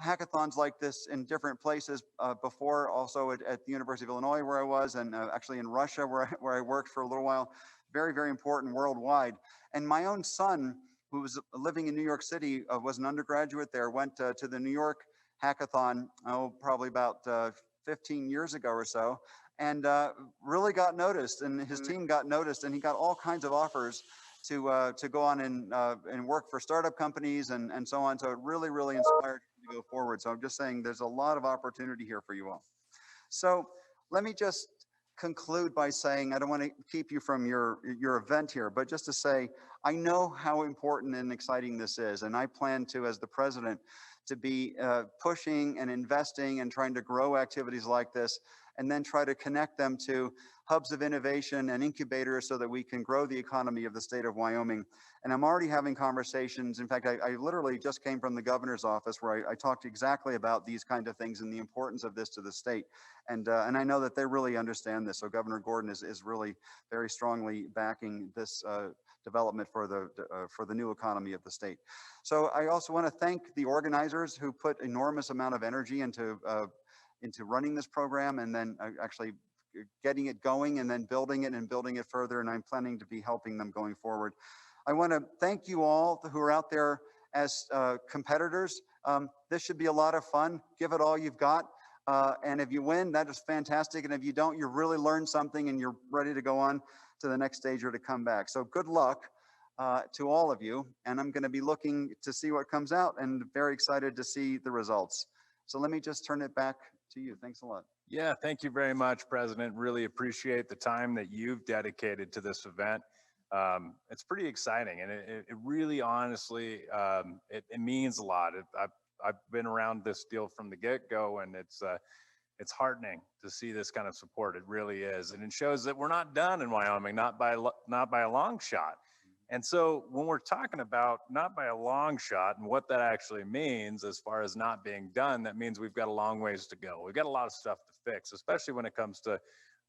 hackathons like this in different places before, also at the University of Illinois where I was, and actually in Russia where I worked for a little while. Very, very important worldwide. And my own son, who was living in New York City, was an undergraduate there, went to the New York hackathon, probably about 15 years ago or so, and really got noticed, and his team got noticed, and he got all kinds of offers to go on and work for startup companies and so on. So it really, really inspired him to go forward. So I'm just saying there's a lot of opportunity here for you all. So let me just conclude by saying, I don't want to keep you from your event here, but just to say, I know how important and exciting this is, and I plan to, as the president, to be pushing and investing and trying to grow activities like this, and then try to connect them to hubs of innovation and incubators so that we can grow the economy of the state of Wyoming. And I'm already having conversations. In fact, I literally just came from the governor's office where I talked exactly about these kind of things and the importance of this to the state. And I know that they really understand this. So Governor Gordon is really very strongly backing this development for the new economy of the state. So I also want to thank the organizers who put enormous amount of energy into running this program, and then actually getting it going, and then building it further. And I'm planning to be helping them going forward. I want to thank you all who are out there as competitors. This should be a lot of fun. Give it all you've got. And if you win, that is fantastic. And if you don't, you really learned something and you're ready to go on to the next stage or to come back. So good luck to all of you. And I'm going to be looking to see what comes out, and very excited to see the results. So let me just turn it back to you. Thanks a lot. Yeah, thank you very much, President. Really appreciate the time that you've dedicated to this event. It's pretty exciting, and it really, honestly, it means a lot. I've been around this deal from the get-go, and it's heartening to see this kind of support. It really is, and it shows that we're not done in Wyoming, not by a long shot. And so when we're talking about not by a long shot and what that actually means as far as not being done, that means we've got a long ways to go. We've got a lot of stuff to fix, especially when it comes to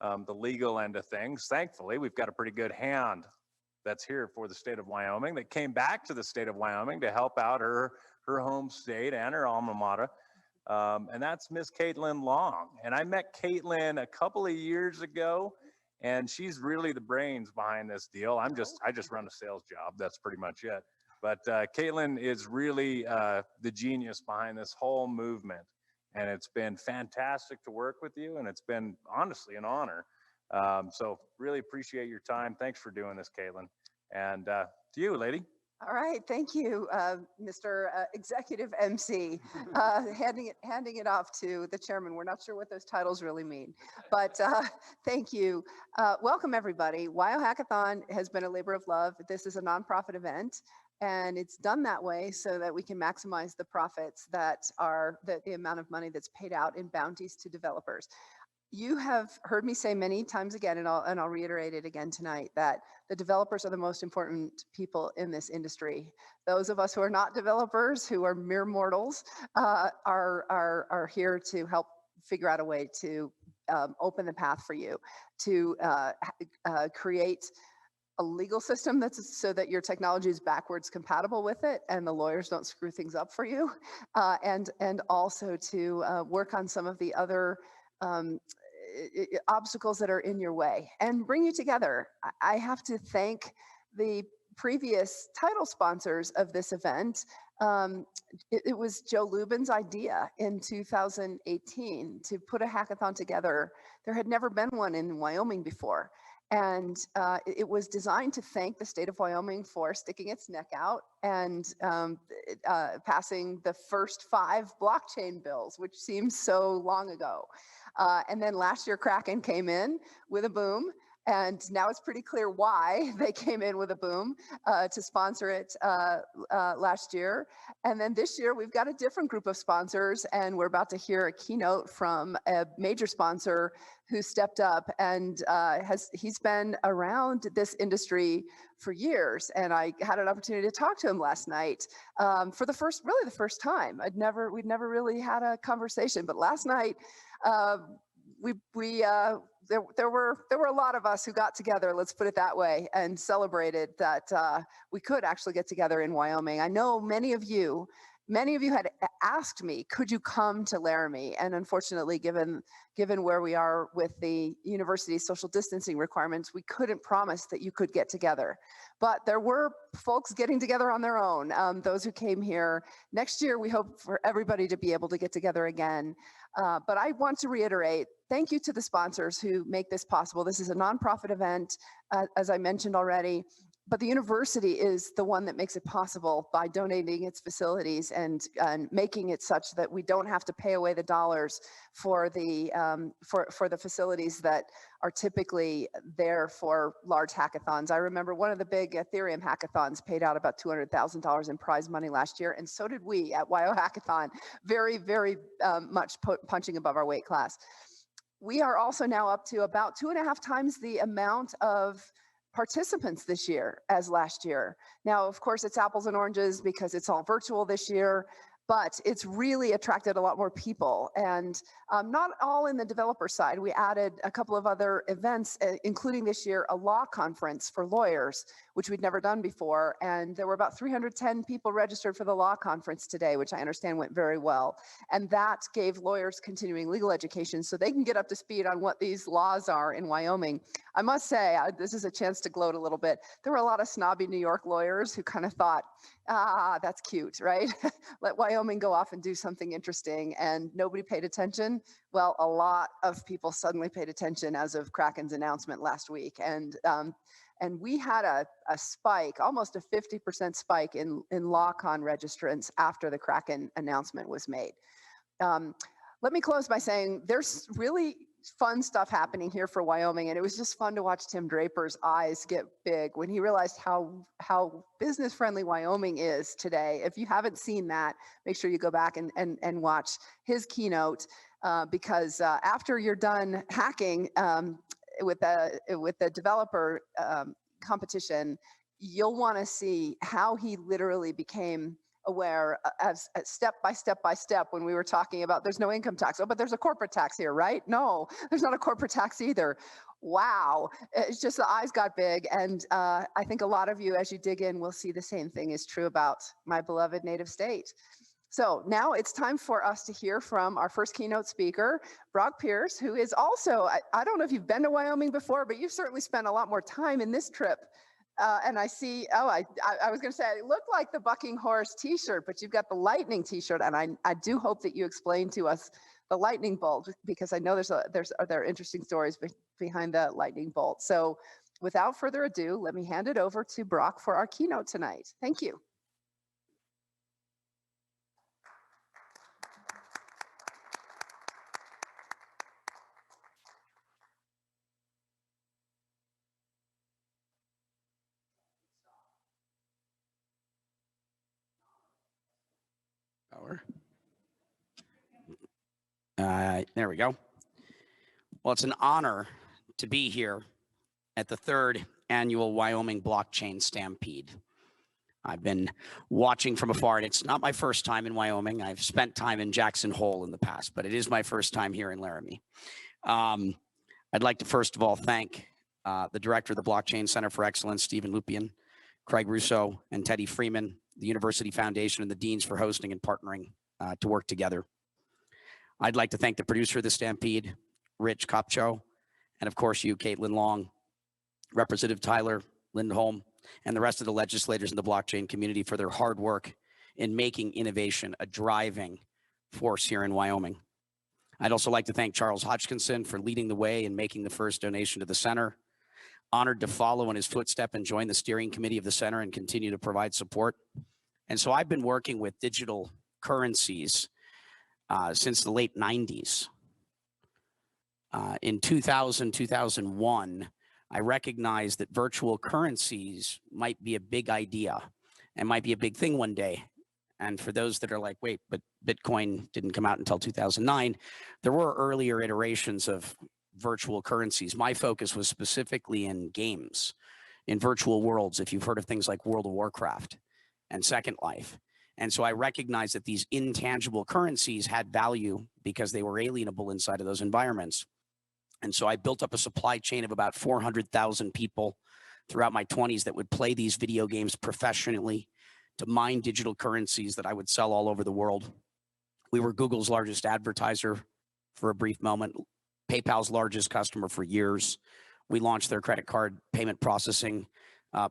the legal end of things. Thankfully, we've got a pretty good hand that's here for the state of Wyoming, that came back to the state of Wyoming to help out her home state and her alma mater. And that's Miss Caitlin Long. And I met Caitlin a couple of years ago, and she's really the brains behind this deal. I just run a sales job. That's pretty much it. But Caitlin is really the genius behind this whole movement. And it's been fantastic to work with you, and it's been honestly an honor. So really appreciate your time. Thanks for doing this, Caitlin. And to you, lady. All right, thank you, Mr. Executive MC. Handing it off to the chairman. We're not sure what those titles really mean, but thank you. Welcome, everybody. WyoHackathon has been a labor of love. This is a nonprofit event, and it's done that way so that we can maximize the profits that are the amount of money that's paid out in bounties to developers. You have heard me say many times again, and I'll reiterate it again tonight, that the developers are the most important people in this industry. Those of us who are not developers, who are mere mortals, are here to help figure out a way to open the path for you, to create a legal system that's so that your technology is backwards compatible with it and the lawyers don't screw things up for you, and also to work on some of the other obstacles that are in your way and bring you together. I have to thank the previous title sponsors of this event. It was Joe Lubin's idea in 2018 to put a hackathon together. There had never been one in Wyoming before. And it was designed to thank the state of Wyoming for sticking its neck out and passing the first 5 blockchain bills, which seems so long ago. And then last year, Kraken came in with a boom. And now it's pretty clear why they came in with a boom to sponsor it last year. And then this year, we've got a different group of sponsors, and we're about to hear a keynote from a major sponsor who stepped up, and he's been around this industry for years. And I had an opportunity to talk to him last night for the first time. We'd never really had a conversation, but last night, there were a lot of us who got together, let's put it that way, and celebrated that we could actually get together in Wyoming. I know many of you many of you had asked me, could you come to Laramie? And unfortunately, given where we are with the university's social distancing requirements, we couldn't promise that you could get together. But there were folks getting together on their own, those who came here. Next year, we hope for everybody to be able to get together again. But I want to reiterate, thank you to the sponsors who make this possible. This is a nonprofit event, as I mentioned already. But the university is the one that makes it possible by donating its facilities and making it such that we don't have to pay away the dollars for the facilities that are typically there for large hackathons. I remember one of the big Ethereum hackathons paid out about $200,000 in prize money last year, and so did we at WyoHackathon, very, very much punching above our weight class. We are also now up to about 2.5 times the amount of participants this year as last year. Now, of course, it's apples and oranges because it's all virtual this year, but it's really attracted a lot more people, and not all in the developer side. We added a couple of other events, including this year a law conference for lawyers, which we'd never done before, and there were about 310 people registered for the law conference today, which I understand went very well. And that gave lawyers continuing legal education so they can get up to speed on what these laws are in Wyoming. I must say, this is a chance to gloat a little bit. There were a lot of snobby New York lawyers who kind of thought, that's cute, right? Let Wyoming go off and do something interesting, and nobody paid attention. Well, a lot of people suddenly paid attention as of Kraken's announcement last week. And we had a spike, almost a 50% spike in LawCon registrants after the Kraken announcement was made. Let me close by saying there's really fun stuff happening here for Wyoming, and it was just fun to watch Tim Draper's eyes get big when he realized how business friendly Wyoming is today. If you haven't seen that, make sure you go back and watch his keynote, because after you're done hacking with the developer competition, you'll want to see how he literally became aware as step by step when we were talking about there's no income tax. Oh, but there's a corporate tax here, right? No, there's not a corporate tax either. Wow. It's just the eyes got big. And I think a lot of you, as you dig in, will see the same thing is true about my beloved native state. So now it's time for us to hear from our first keynote speaker, Brock Pierce, who is also, I don't know if you've been to Wyoming before, but you've certainly spent a lot more time in this trip. And I see, I was going to say, it looked like the Bucking Horse t-shirt, but you've got the lightning t-shirt. And I do hope that you explain to us the lightning bolt, because I know there are interesting stories behind the lightning bolt. So without further ado, let me hand it over to Brock for our keynote tonight. Thank you. There we go. Well, it's an honor to be here at the 3rd annual Wyoming Blockchain Stampede. I've been watching from afar, and it's not my first time in Wyoming. I've spent time in Jackson Hole in the past, but it is my first time here in Laramie. I'd like to first of all thank the director of the Blockchain Center for Excellence, Stephen Lupian, Craig Russo, and Teddy Freeman, the University Foundation, and the deans for hosting and partnering to work together. I'd like to thank the producer of the Stampede, Rich Kopcho, and of course you, Caitlin Long, Representative Tyler Lindholm, and the rest of the legislators in the blockchain community for their hard work in making innovation a driving force here in Wyoming. I'd also like to thank Charles Hodgkinson for leading the way and making the first donation to the center. Honored to follow in his footstep and join the steering committee of the center and continue to provide support. And so I've been working with digital currencies since the late 90s. In 2000, 2001, I recognized that virtual currencies might be a big idea and might be a big thing one day. And for those that are like, wait, but Bitcoin didn't come out until 2009, there were earlier iterations of virtual currencies. My focus was specifically in games, in virtual worlds, if you've heard of things like World of Warcraft and Second Life. And so I recognized that these intangible currencies had value because they were alienable inside of those environments. And so I built up a supply chain of about 400,000 people throughout my 20s that would play these video games professionally, to mine digital currencies that I would sell all over the world. We were Google's largest advertiser for a brief moment, PayPal's largest customer for years. We launched their credit card payment processing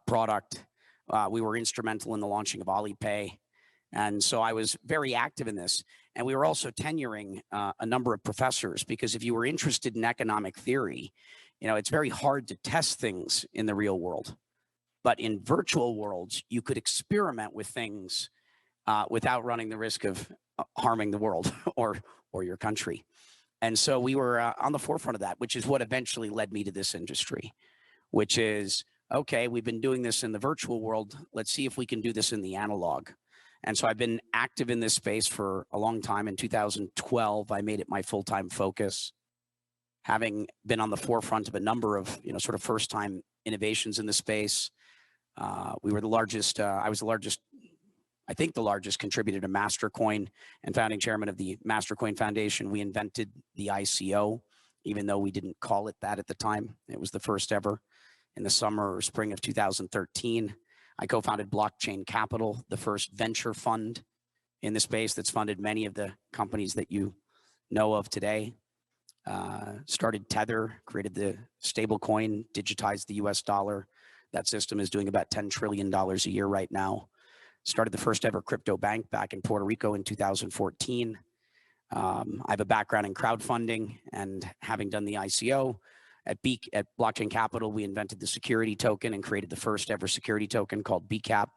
product. We were instrumental in the launching of Alipay. And so I was very active in this. And we were also tenuring a number of professors, because if you were interested in economic theory, you know, it's very hard to test things in the real world. But in virtual worlds, you could experiment with things without running the risk of harming the world or your country. And so we were on the forefront of that, which is what eventually led me to this industry, which is, okay, we've been doing this in the virtual world. Let's see if we can do this in the analog. And so I've been active in this space for a long time. In 2012, I made it my full-time focus, having been on the forefront of a number of, you know, sort of first-time innovations in the space. We were the largest, I was the largest, I think the largest contributor to Mastercoin and founding chairman of the Mastercoin Foundation. We invented the ICO, even though we didn't call it that at the time. It was the first ever. In the summer or spring of 2013, I co-founded Blockchain Capital, the first venture fund in the space that's funded many of the companies that you know of today. Started Tether, created the stable coin, digitized the US dollar. That system is doing about $10 trillion a year right now. Started the first ever crypto bank back in Puerto Rico in 2014. I have a background in crowdfunding, and having done the ICO, at Blockchain Capital, we invented the security token and created the first ever security token called BCAP,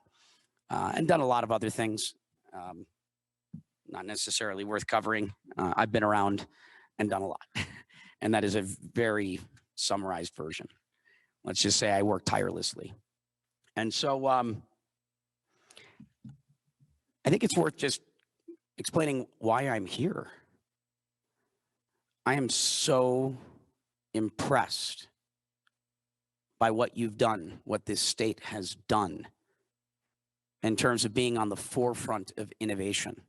and done a lot of other things, not necessarily worth covering. I've been around and done a lot, and that is a very summarized version. Let's just say I work tirelessly. And so I think it's worth just explaining why I'm here. I am so impressed by what you've done, what this state has done in terms of being on the forefront of innovation.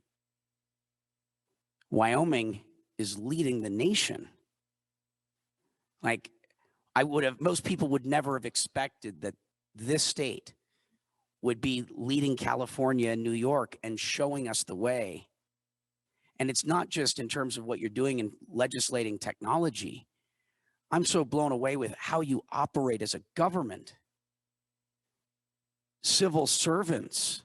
Wyoming is leading the nation. Like, most people would never have expected that this state would be leading California and New York and showing us the way. And it's not just in terms of what you're doing in legislating technology. I'm so blown away with how you operate as a government. Civil servants,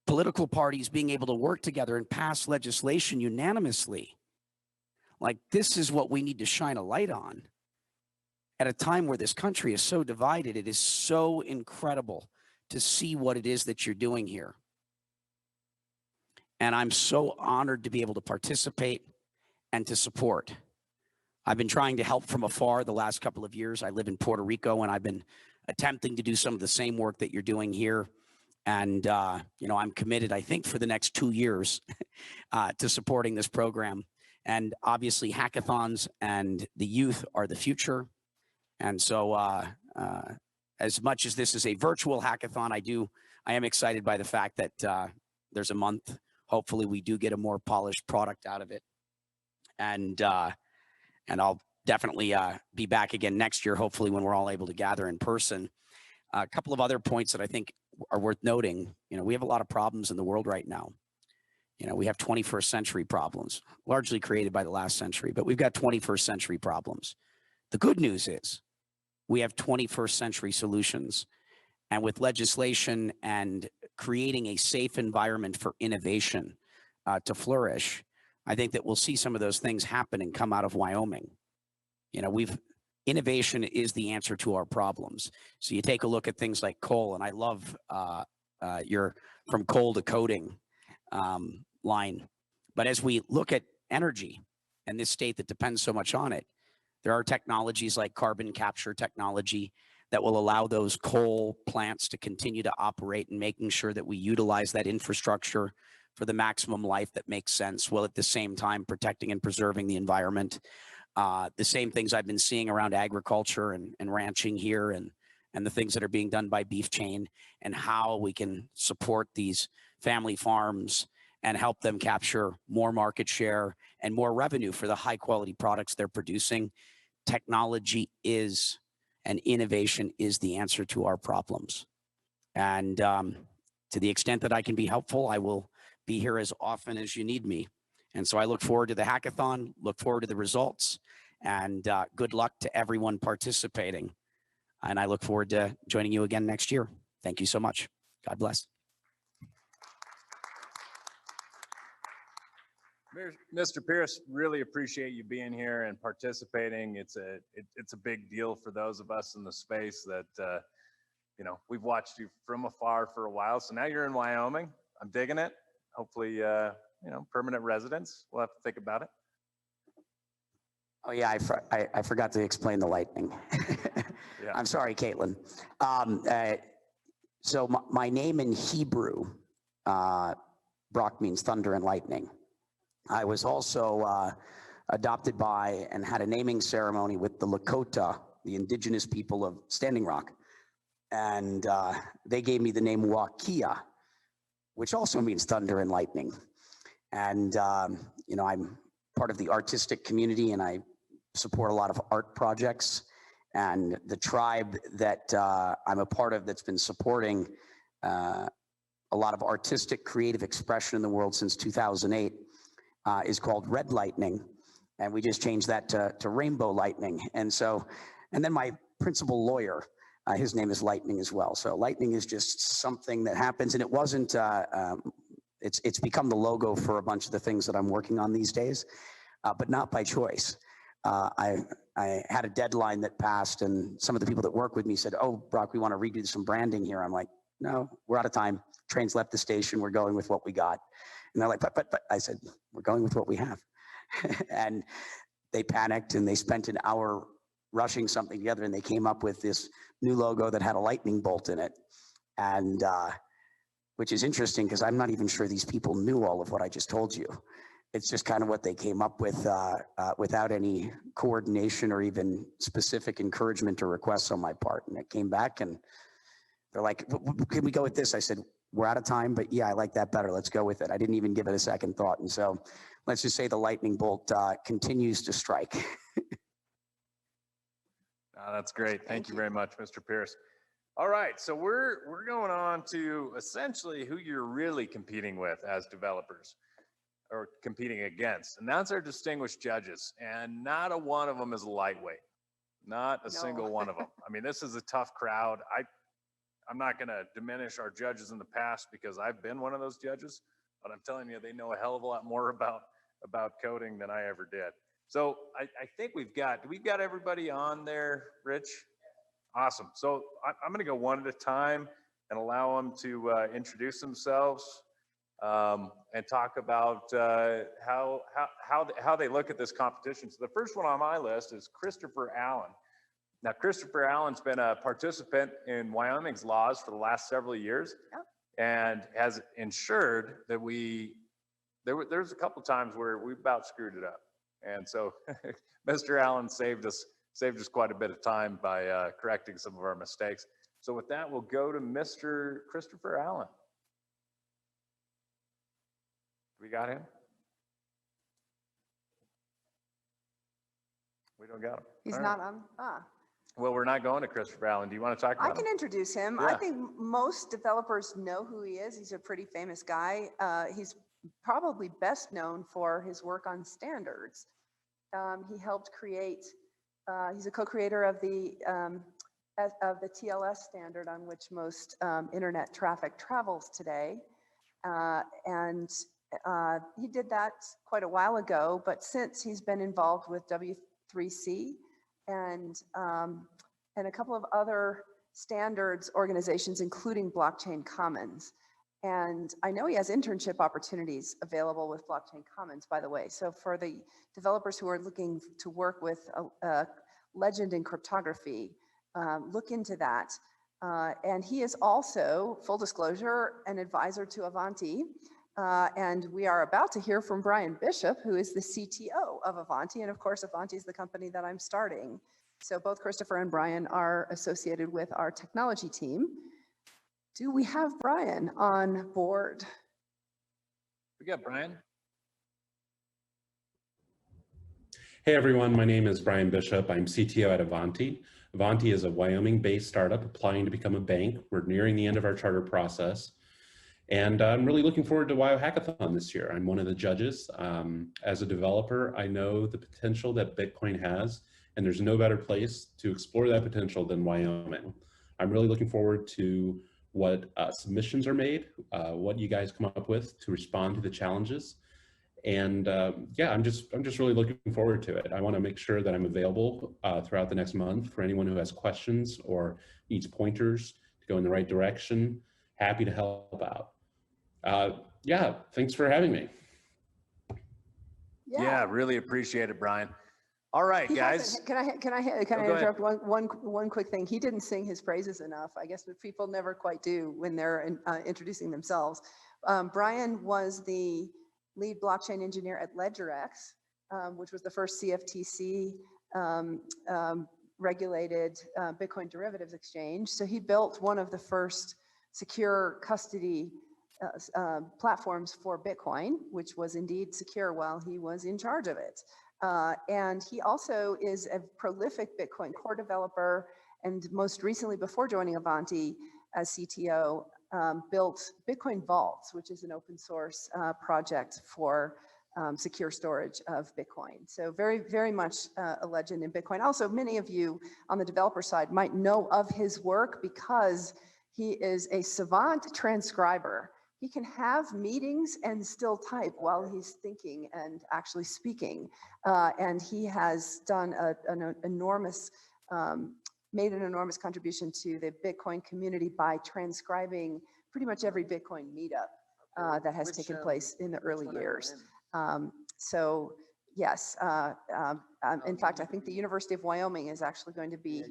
political parties being able to work together and pass legislation unanimously. Like, this is what we need to shine a light on at a time where this country is so divided. It is so incredible to see what it is that you're doing here. And I'm so honored to be able to participate and to support. I've been trying to help from afar the last couple of years. I live in Puerto Rico, and I've been attempting to do some of the same work that you're doing here. And, you know, I'm committed, I think, for the next 2 years to supporting this program. And obviously, hackathons and the youth are the future. And so as much as this is a virtual hackathon, I am excited by the fact that there's a month. Hopefully, we do get a more polished product out of it. And I'll definitely be back again next year, hopefully, when we're all able to gather in person. A couple of other points that I think are worth noting. You know, we have a lot of problems in the world right now. You know, we have 21st century problems, largely created by the last century, but we've got 21st century problems. The good news is we have 21st century solutions. And with legislation and creating a safe environment for innovation to flourish, I think that we'll see some of those things happen and come out of Wyoming. You know, innovation is the answer to our problems. So you take a look at things like coal, and I love your from coal to coding line. But as we look at energy and this state that depends so much on it, there are technologies like carbon capture technology that will allow those coal plants to continue to operate, and making sure that we utilize that infrastructure for the maximum life that makes sense, while at the same time protecting and preserving the environment. The same things I've been seeing around agriculture and ranching here, and the things that are being done by Beef Chain, and how we can support these family farms and help them capture more market share and more revenue for the high quality products they're producing. Technology is, and innovation is, the answer to our problems. And to the extent that I can be helpful, I will be here as often as you need me. And so I look forward to the hackathon, look forward to the results, and good luck to everyone participating. And I look forward to joining you again next year. Thank you so much. God bless. Mr. Pierce, really appreciate you being here and participating. It's a big deal for those of us in the space that, you know, we've watched you from afar for a while. So now you're in Wyoming. I'm digging it. Hopefully, you know, permanent residence. We'll have to think about it. Oh yeah, I forgot to explain the lightning. Yeah. I'm sorry, Caitlin. So my name in Hebrew, Brock, means thunder and lightning. I was also adopted by and had a naming ceremony with the Lakota, the indigenous people of Standing Rock. And they gave me the name Wakia, which also means thunder and lightning. And, you know, I'm part of the artistic community and I support a lot of art projects. And the tribe that I'm a part of that's been supporting a lot of artistic creative expression in the world since 2008 is called Red Lightning. And we just changed that to Rainbow Lightning. And so, and then my principal lawyer, his name is Lightning as well. So lightning is just something that happens, and it wasn't, it's become the logo for a bunch of the things that I'm working on these days, but not by choice. I had a deadline that passed, and some of the people that work with me said, oh, Brock, we want to redo some branding here. I'm like, no, we're out of time. Train's left the station. We're going with what we got. And they're like, but I said, we're going with what we have. And they panicked and they spent an hour rushing something together, and they came up with this new logo that had a lightning bolt in it. And which is interesting because I'm not even sure these people knew all of what I just told you. It's just kind of what they came up with without any coordination or even specific encouragement or requests on my part. And it came back and they're like, can we go with this? I said, we're out of time, but yeah, I like that better. Let's go with it. I didn't even give it a second thought. And so let's just say the lightning bolt continues to strike. That's great. Thank you very much, Mr. Pierce. All right, so we're going on to essentially who you're really competing with as developers, or competing against, and that's our distinguished judges. And not a one of them is a lightweight, not a single one of them. I mean, this is a tough crowd. I'm not going to diminish our judges in the past because I've been one of those judges, but I'm telling you, they know a hell of a lot more about coding than I ever did. So I think we've got everybody on there, Rich? Awesome. So I'm going to go one at a time and allow them to introduce themselves and talk about how they look at this competition. So the first one on my list is Christopher Allen. Now, Christopher Allen's been a participant in Wyoming's laws for the last several years, and has ensured that there's a couple times where we about screwed it up. And so Mr. Allen saved us quite a bit of time by correcting some of our mistakes. So with that, we'll go to Mr. Christopher Allen. We got him? We don't got him. He's not on. Well, we're not going to Christopher Allen. Do you want to talk about him? I can introduce him. Yeah. I think most developers know who he is. He's a pretty famous guy. He's probably best known for his work on standards. He helped create, he's a co-creator of the TLS standard on which most internet traffic travels today. And he did that quite a while ago, but since he's been involved with W3C and a couple of other standards organizations, including Blockchain Commons. And I know he has internship opportunities available with Blockchain Commons, by the way. So for the developers who are looking to work with a legend in cryptography, look into that. And he is also, full disclosure, an advisor to Avanti. And we are about to hear from Brian Bishop, who is the CTO of Avanti. And of course, Avanti is the company that I'm starting. So both Christopher and Brian are associated with our technology team. Do we have Brian on board? We got Brian. Hey everyone, my name is Brian Bishop. I'm CTO at Avanti. Avanti is a Wyoming-based startup applying to become a bank. We're nearing the end of our charter process. And I'm really looking forward to WyoHackathon this year. I'm one of the judges. As a developer, I know the potential that Bitcoin has, and there's no better place to explore that potential than Wyoming. I'm really looking forward to what submissions are made, what you guys come up with to respond to the challenges. And yeah, I'm just really looking forward to it. I want to make sure that I'm available throughout the next month for anyone who has questions or needs pointers to go in the right direction. Happy to help out. Yeah, thanks for having me. Yeah, really appreciate it, Brian. All right, guys. Can I interrupt one quick thing? He didn't sing his praises enough. I guess what people never quite do when they're introducing themselves. Brian was the lead blockchain engineer at LedgerX, which was the first CFTC regulated Bitcoin derivatives exchange. So he built one of the first secure custody platforms for Bitcoin, which was indeed secure while he was in charge of it. And he also is a prolific Bitcoin core developer, and most recently, before joining Avanti as CTO, built Bitcoin Vaults, which is an open source project for secure storage of Bitcoin. So very, very much a legend in Bitcoin. Also, many of you on the developer side might know of his work because he is a savant transcriber. He can have meetings and still type while he's thinking and actually speaking. And he has done an enormous, made an enormous contribution to the Bitcoin community by transcribing pretty much every Bitcoin meetup that has taken place in the early years. So yes, in fact, I think the University of Wyoming is actually going to be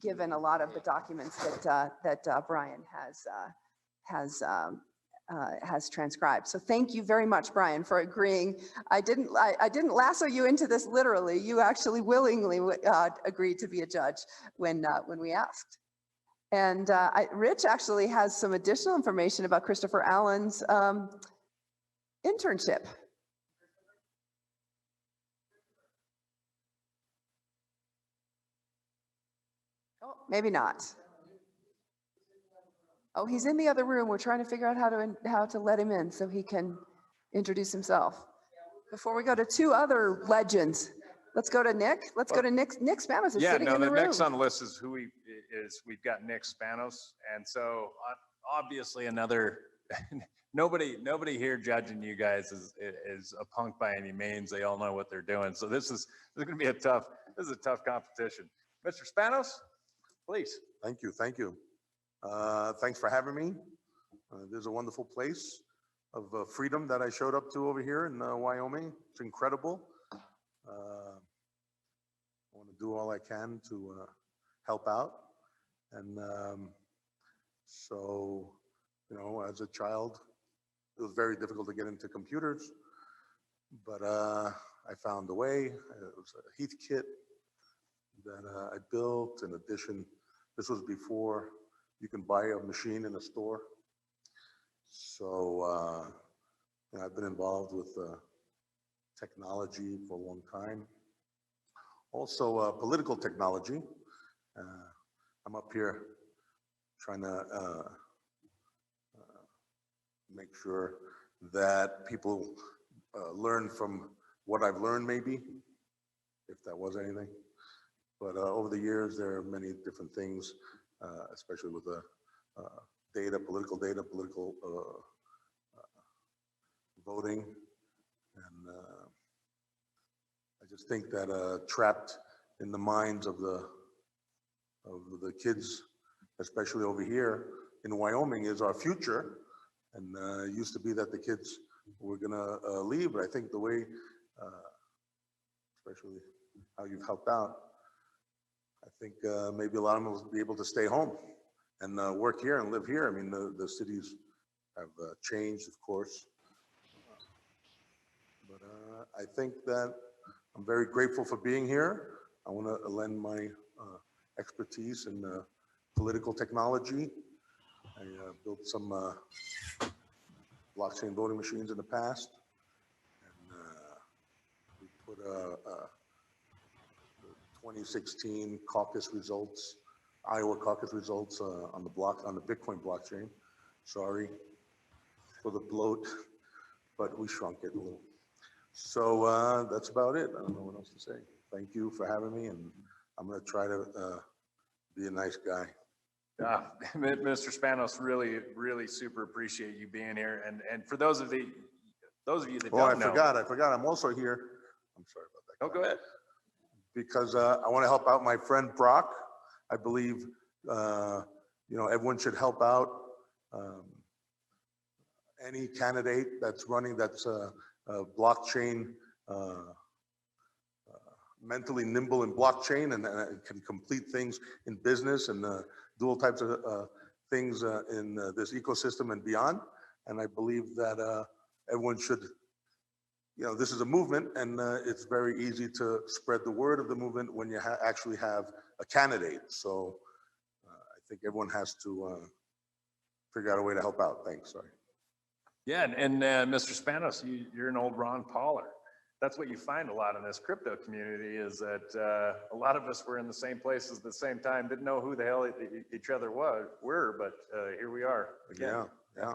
given a lot of the documents that Brian has transcribed. So thank you very much, Brian, for agreeing. I didn't lasso you into this literally. You actually willingly agreed to be a judge when we asked. And Rich actually has some additional information about Christopher Allen's internship. Oh, maybe not. Oh, he's in the other room. We're trying to figure out how to let him in so he can introduce himself. Before we go to two other legends, let's go to Nick. Let's go to Nick. Nick Spanos is sitting in the room. Next on the list is we've got Nick Spanos. And so obviously another, nobody here judging you guys is a punk by any means. They all know what they're doing. So this is going to be a tough competition. Mr. Spanos, please. Thank you. Thanks for having me. There's a wonderful place of freedom that I showed up to over here in Wyoming. It's incredible. I want to do all I can to help out. And so, you know, as a child, it was very difficult to get into computers, but I found a way. It was a Heathkit that I built. In addition, this was before you can buy a machine in a store. So you know, I've been involved with technology for a long time. Also political technology. I'm up here trying to make sure that people learn from what I've learned, maybe, if that was anything. But over the years, there are many different things, especially with the political voting. And I just think that trapped in the minds of the kids, especially over here in Wyoming, is our future. And it used to be that the kids were gonna leave, but I think the way, especially how you've helped out, I think maybe a lot of them will be able to stay home and work here and live here. I mean, the cities have changed, of course. But I think that I'm very grateful for being here. I want to lend my expertise in political technology. I built some blockchain voting machines in the past. And we put 2016 caucus results, Iowa caucus results on the Bitcoin blockchain. Sorry for the bloat, but we shrunk it a little. So that's about it. I don't know what else to say. Thank you for having me, and I'm going to try to be a nice guy. Mr. Spanos, really super appreciate you being here. And for those of you that don't know. I forgot. I'm also here. I'm sorry about that. Oh, go ahead. Because I want to help out my friend Brock. I believe, everyone should help out any candidate that's running that's a blockchain, mentally nimble in blockchain and can complete things in business and dual types of things in this ecosystem and beyond. And I believe that everyone should, this is a movement, and it's very easy to spread the word of the movement when you actually have a candidate. So I think everyone has to figure out a way to help out. Thanks, sorry. Yeah, and Mr. Spanos, you're an old Ron Pauler. That's what you find a lot in this crypto community is that a lot of us were in the same places at the same time, didn't know who the hell each other were, but here we are again. Yeah.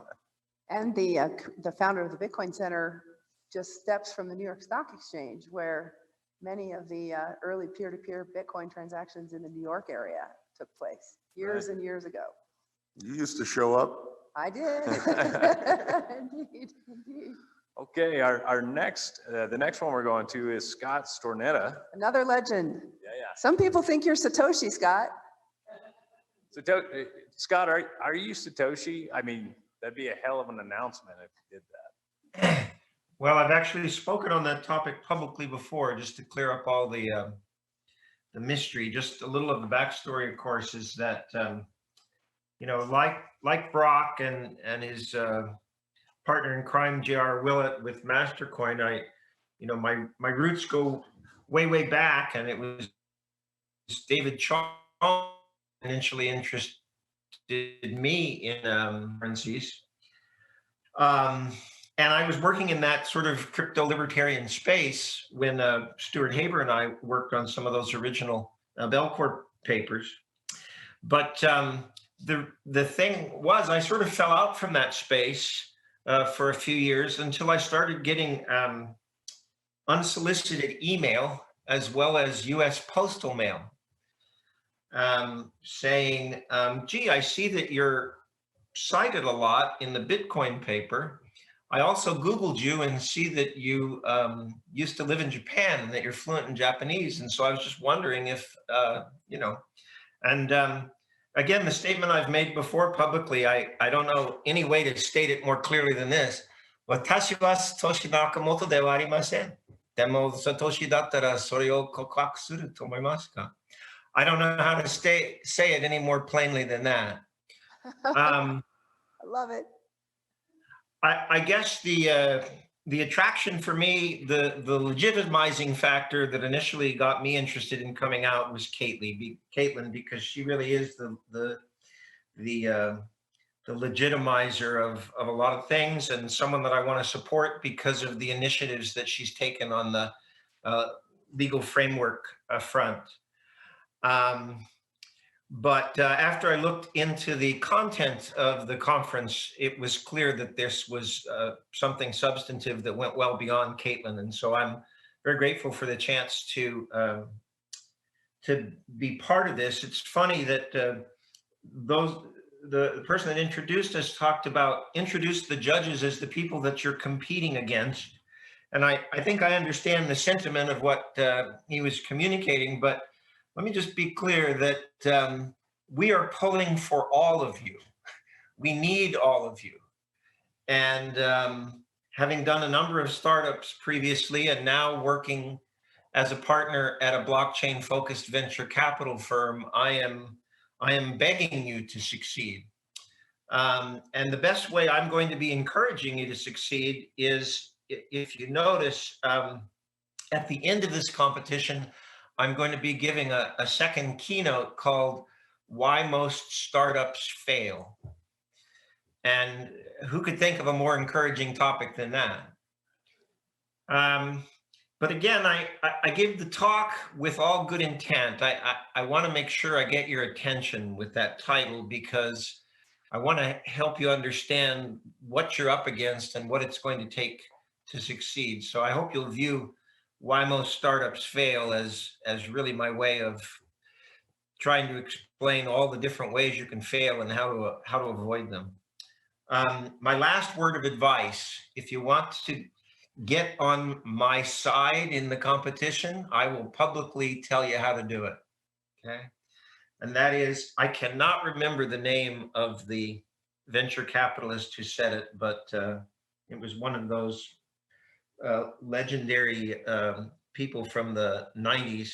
And the founder of the Bitcoin Center just steps from the New York Stock Exchange, where many of the early peer-to-peer Bitcoin transactions in the New York area took place years and years ago. You used to show up. I did. Indeed. Okay, our next, the next one we're going to is Scott Stornetta. Another legend. Yeah. Some people think you're Satoshi, Scott. Scott, are you Satoshi? I mean, that'd be a hell of an announcement if you did that. Well, I've actually spoken on that topic publicly before, just to clear up all the mystery. Just a little of the backstory, of course, is that like Brock and his partner in crime, J.R. Willett, with Mastercoin, my roots go way back, and it was David Charles initially interested me in currencies. And I was working in that sort of crypto libertarian space when Stuart Haber and I worked on some of those original Belcorp papers. But the thing was, I sort of fell out from that space for a few years until I started getting unsolicited email as well as U.S. postal mail saying, gee, I see that you're cited a lot in the Bitcoin paper. I also Googled you and see that you used to live in Japan and that you're fluent in Japanese. And so I was just wondering if, again, the statement I've made before publicly, I don't know any way to state it more clearly than this. Watashi wa Satoshi Nakamoto de wa arimasen. Demo Satoshi dattara sore o kokaku suru to omoimasu ka? I don't know how to say it any more plainly than that. I love it. I guess the attraction for me, the legitimizing factor that initially got me interested in coming out was Caitlin, because she really is the legitimizer of a lot of things, and someone that I want to support because of the initiatives that she's taken on the legal framework front. But after I looked into the content of the conference, it was clear that this was something substantive that went well beyond Caitlin. And so I'm very grateful for the chance to be part of this. It's funny that the person that introduced us introduced the judges as the people that you're competing against. And I think I understand the sentiment of what he was communicating, but let me just be clear that we are pulling for all of you. We need all of you. And having done a number of startups previously and now working as a partner at a blockchain-focused venture capital firm, I am begging you to succeed. And the best way I'm going to be encouraging you to succeed is, if you notice, at the end of this competition, I'm going to be giving a second keynote called Why Most Startups Fail. And who could think of a more encouraging topic than that? But again, I gave the talk with all good intent. I want to make sure I get your attention with that title, because I want to help you understand what you're up against and what it's going to take to succeed. So I hope you'll view why most startups fail as really my way of trying to explain all the different ways you can fail and how to avoid them. My last word of advice: if you want to get on my side in the competition, I will publicly tell you how to do it. Okay. And that is, I cannot remember the name of the venture capitalist who said it, but it was one of those legendary people from the 90s.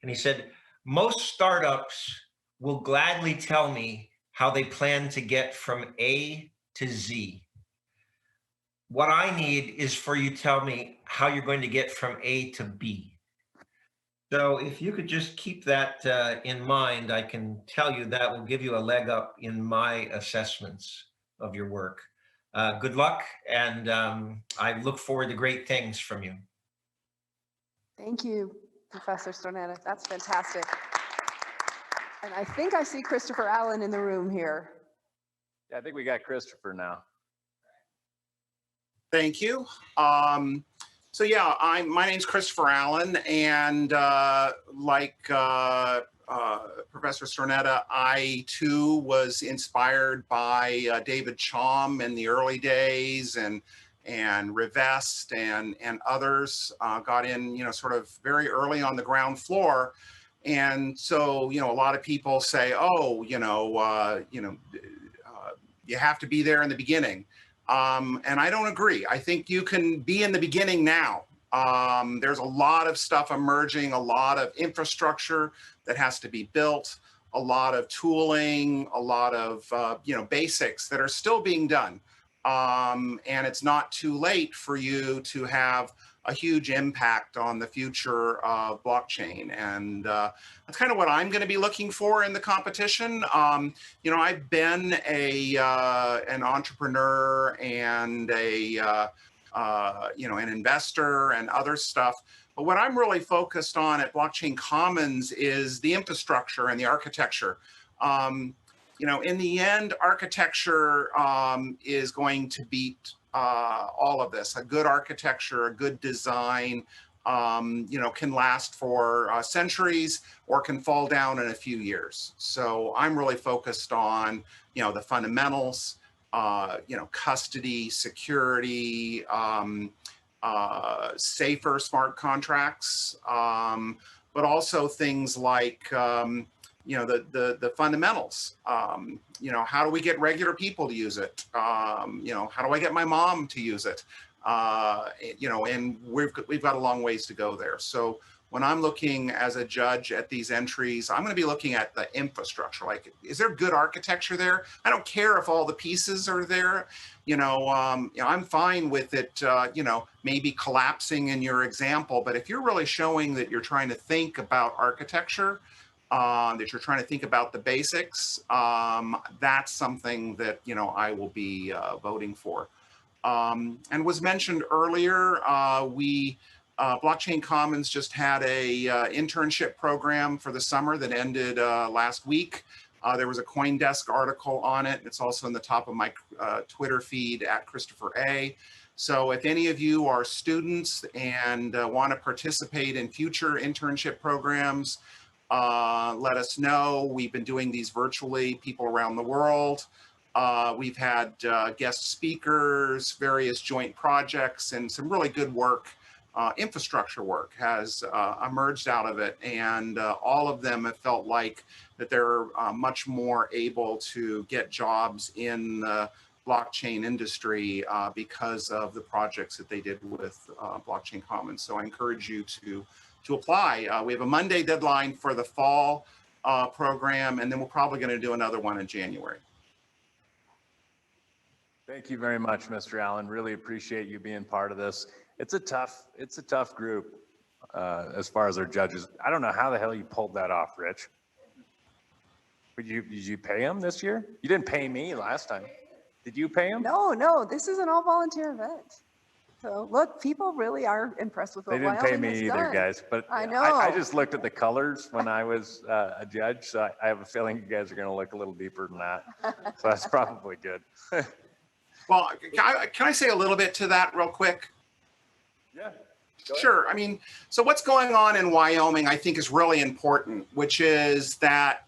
And he said, most startups will gladly tell me how they plan to get from A to Z. What I need is for you to tell me how you're going to get from A to B. So if you could just keep that in mind, I can tell you that will give you a leg up in my assessments of your work. Good luck, and I look forward to great things from you. Thank you, Professor Stornetta. That's fantastic. And I think I see Christopher Allen in the room here. Yeah, I think we got Christopher now. Thank you. So yeah, my name's Christopher Allen, and like Professor Stornetta, I too was inspired by David Chaum in the early days, and Rivest and others. Got in, sort of very early on the ground floor, and so a lot of people say, oh, you have to be there in the beginning. And I don't agree. I think you can be in the beginning now. There's a lot of stuff emerging, a lot of infrastructure that has to be built, a lot of tooling, a lot of, basics that are still being done. And it's not too late for you to have a huge impact on the future of blockchain. And that's kind of what I'm going to be looking for in the competition. I've been an entrepreneur and an investor and other stuff. But what I'm really focused on at Blockchain Commons is the infrastructure and the architecture. In the end, architecture is going to beat all of this. A good architecture, a good design, can last for centuries or can fall down in a few years. So I'm really focused on, the fundamentals, custody, security, safer smart contracts, but also things like, the fundamentals. How do we get regular people to use it? How do I get my mom to use it? And we've got a long ways to go there. So when I'm looking as a judge at these entries, I'm going to be looking at the infrastructure. Like, is there good architecture there? I don't care if all the pieces are there. I'm fine with it, maybe collapsing in your example. But if you're really showing that you're trying to think about architecture, that you're trying to think about the basics, that's something that, I will be voting for. And was mentioned earlier, Blockchain Commons just had a internship program for the summer that ended last week. There was a CoinDesk article on it. It's also in the top of my Twitter feed at Christopher A. So if any of you are students and want to participate in future internship programs, let us know. We've been doing these virtually, people around the world. We've had guest speakers, various joint projects, and some really good work. Infrastructure work has emerged out of it, and all of them have felt like that they're much more able to get jobs in the blockchain industry because of the projects that they did with Blockchain Commons. So I encourage you to apply. We have a Monday deadline for the fall program, and then we're probably going to do another one in January. Thank you very much, Mr. Allen. Really appreciate you being part of this. It's a tough group as far as our judges. I don't know how the hell you pulled that off, Rich. Did you pay him this year? You didn't pay me last time. Did you pay him? No, this is an all volunteer event. So look, people really are impressed with They what didn't pay Wyoming has me either, done. guys, but I I know. just looked at the colors when I was a judge, so I have a feeling you guys are going to look a little deeper than that. So that's probably good. Well, can I say a little bit to that real quick? Yeah. Sure. I mean, so what's going on in Wyoming, I think, is really important, which is that,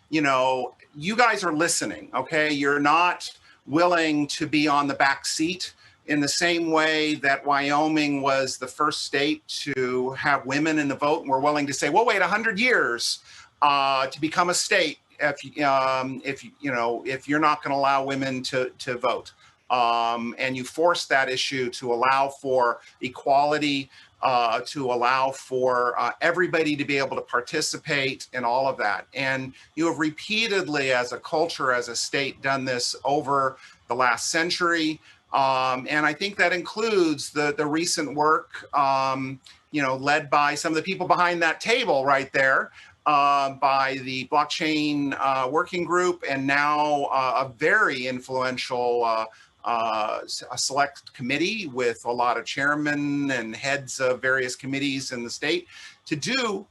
you know, you guys are listening, okay? You're not willing to be on the back seat in the same way that Wyoming was the first state to have women in the vote. And we're willing to say, well, wait 100 years to become a state if you're not going to allow women to vote. And you force that issue to allow for equality, to allow for everybody to be able to participate in all of that. And you have repeatedly, as a culture, as a state, done this over the last century. And I think that includes the recent work, led by some of the people behind that table right there, by the blockchain working group, and now a very influential a select committee with a lot of chairmen and heads of various committees in the state to do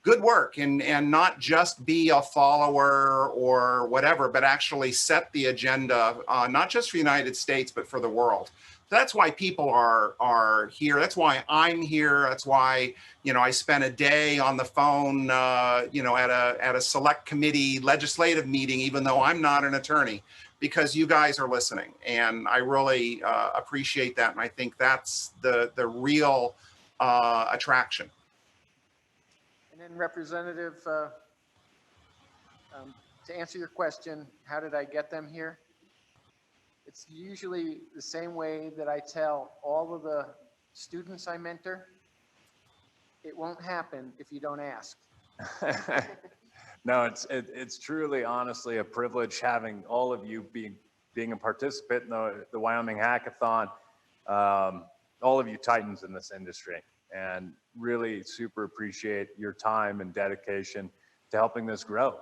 good work and not just be a follower or whatever, but actually set the agenda, not just for the United States, but for the world. That's why people are here. That's why I'm here. That's why, I spent a day on the phone, at a select committee legislative meeting, even though I'm not an attorney, because you guys are listening. And I really appreciate that. And I think that's the real attraction. And then Representative, to answer your question, how did I get them here? It's usually the same way that I tell all of the students I mentor. It won't happen if you don't ask. No, it's truly, honestly, a privilege having all of you being a participant in the Wyoming Hackathon, all of you titans in this industry, and really super appreciate your time and dedication to helping this grow.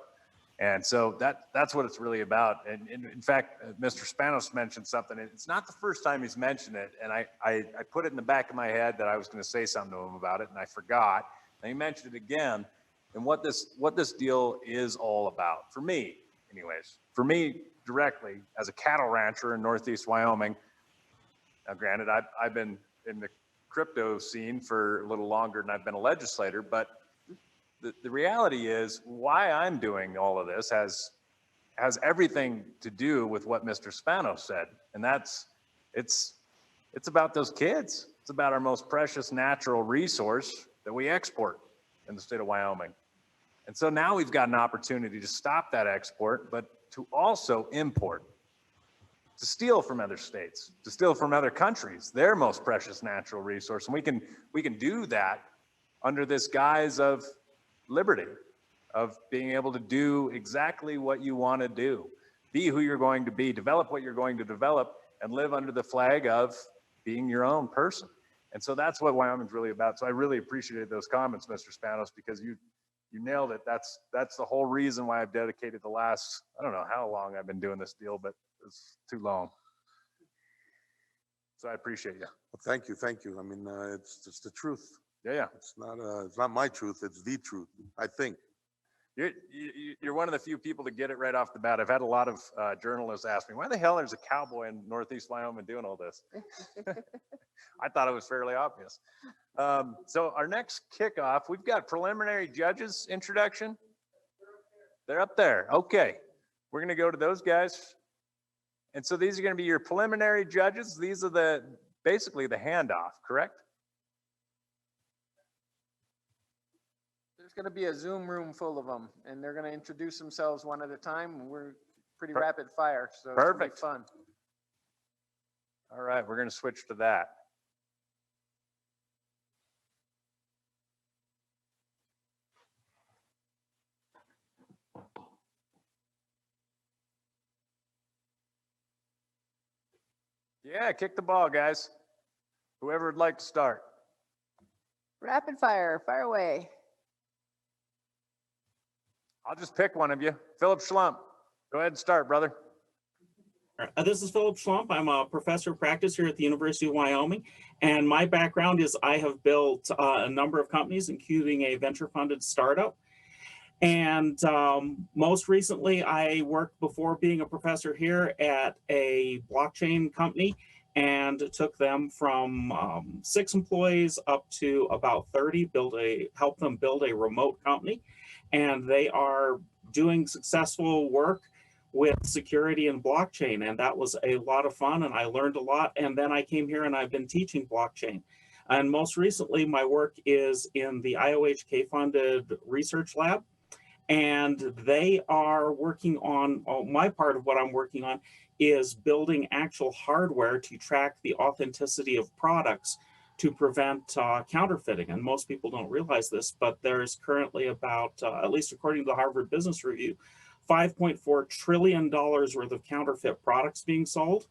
And so that's what it's really about. And in fact, Mr. Spanos mentioned something. It's not the first time he's mentioned it. And I put it in the back of my head that I was going to say something to him about it, and I forgot. And he mentioned it again. And what this deal is all about, for me, anyways, for me directly as a cattle rancher in Northeast Wyoming. Now, granted, I've been in the crypto scene for a little longer than I've been a legislator, but the reality is why I'm doing all of this has everything to do with what Mr. Spanos said. And it's about those kids. It's about our most precious natural resource that we export in the state of Wyoming. And so now we've got an opportunity to stop that export, but to also import, to steal from other states, to steal from other countries, their most precious natural resource. And we can do that under this guise of liberty, of being able to do exactly what you want to do, be who you're going to be, develop what you're going to develop, and live under the flag of being your own person. And so that's what Wyoming's really about. So I really appreciated those comments, Mr. Spanos, because you nailed it. That's the whole reason why I've dedicated the last, I don't know how long I've been doing this deal, but it's too long. So I appreciate you. Well, thank you. I mean, it's just the truth. Yeah. It's not my truth. It's the truth, I think. You're one of the few people to get it right off the bat. I've had a lot of journalists ask me, why the hell is a cowboy in Northeast Wyoming doing all this? I thought it was fairly obvious. So our next kickoff, we've got preliminary judges introduction. They're up there. Okay. We're going to go to those guys. And so these are going to be your preliminary judges. These are basically the handoff, correct? There's going to be a Zoom room full of them, and they're going to introduce themselves one at a time. We're pretty rapid fire, so it's going to be fun. All right, we're going to switch to that. Yeah, kick the ball, guys. Whoever would like to start. Rapid fire away. I'll just pick one of you. Philip Schlump, go ahead and start, brother. This is Philip Schlump. I'm a professor of practice here at the University of Wyoming. And my background is I have built a number of companies, including a venture-funded startup. And most recently, I worked before being a professor here at a blockchain company and took them from 6 employees up to about 30, helped them build a remote company. And they are doing successful work with security and blockchain. And that was a lot of fun, and I learned a lot. And then I came here and I've been teaching blockchain. And most recently, my work is in the IOHK funded research lab. And they are working on, my part of what I'm working on is building actual hardware to track the authenticity of products to prevent counterfeiting. And most people don't realize this, but there's currently about, at least according to the Harvard Business Review, $5.4 trillion worth of counterfeit products being sold,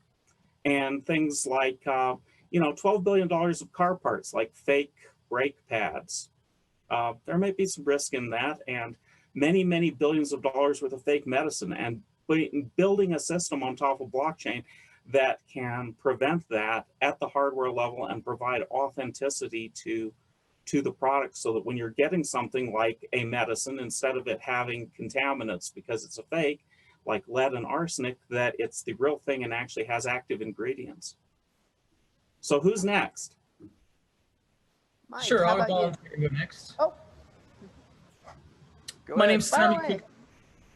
and things like, $12 billion of car parts, like fake brake pads. There might be some risk in that, and many, many billions of dollars worth of fake medicine, and building a system on top of blockchain that can prevent that at the hardware level and provide authenticity to the product, so that when you're getting something like a medicine, instead of it having contaminants because it's a fake, like lead and arsenic, that it's the real thing and actually has active ingredients. So who's next? Mike, Sure, how I'll about you? volunteer to go next. Oh. My name's Tommy.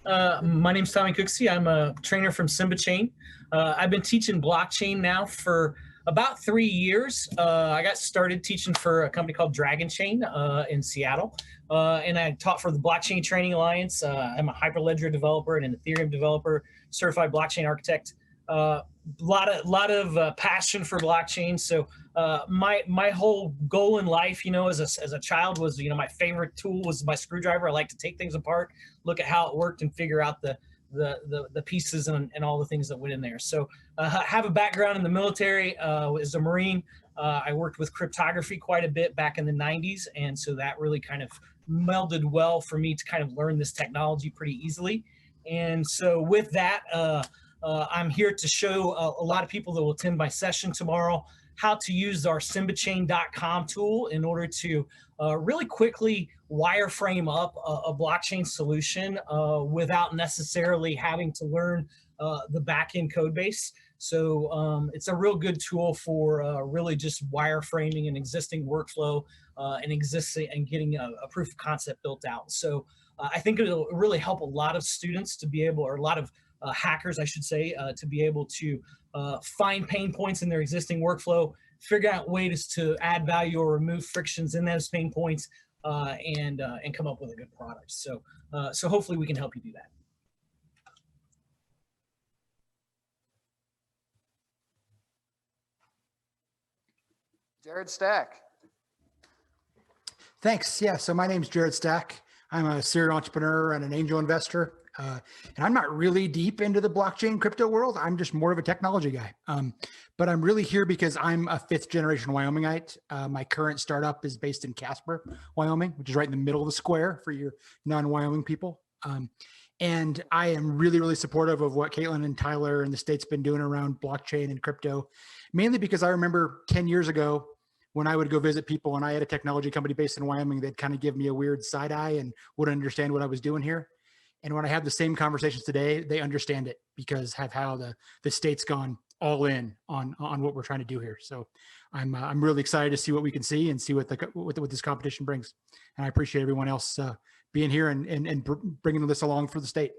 Away. My name's Tommy Cooksey. I'm a trainer from Simbachain. I've been teaching blockchain now for about 3 years. I got started teaching for a company called Dragon Chain in Seattle, and I taught for the Blockchain Training Alliance. I'm a Hyperledger developer and an Ethereum developer, certified blockchain architect. Lot of passion for blockchain. So my whole goal in life, as a child was, my favorite tool was my screwdriver. I like to take things apart, look at how it worked, and figure out the pieces and all the things that went in there. So I have a background in the military as a Marine. I worked with cryptography quite a bit back in the 90s. And so that really kind of melded well for me to kind of learn this technology pretty easily. And so with that, I'm here to show a lot of people that will attend my session tomorrow how to use our Simbachain.com tool in order to really quickly wireframe up a blockchain solution without necessarily having to learn the backend code base. So it's a real good tool for really just wireframing an existing workflow and getting a proof of concept built out. So I think it'll really help a lot of students to be able, or a lot of hackers, I should say, to be able to find pain points in their existing workflow, figure out ways to add value or remove frictions in those pain points, and come up with a good product. So, so hopefully we can help you do that. Jared Stack. Thanks. Yeah, so my name's Jared Stack. I'm a serial entrepreneur and an angel investor. And I'm not really deep into the blockchain crypto world. I'm just more of a technology guy. But I'm really here because I'm a 5th generation Wyomingite. My current startup is based in Casper, Wyoming, which is right in the middle of the square for your non-Wyoming people. And I am really, really supportive of what Caitlin and Tyler and the state's been doing around blockchain and crypto, mainly because I remember 10 years ago when I would go visit people and I had a technology company based in Wyoming, they'd kind of give me a weird side eye and wouldn't understand what I was doing here. And when I have the same conversations today, they understand it because of how the state's gone all in on what we're trying to do here. So I'm really excited to see what we can see and see what this competition brings. And I appreciate everyone else being here and bringing this along for the state.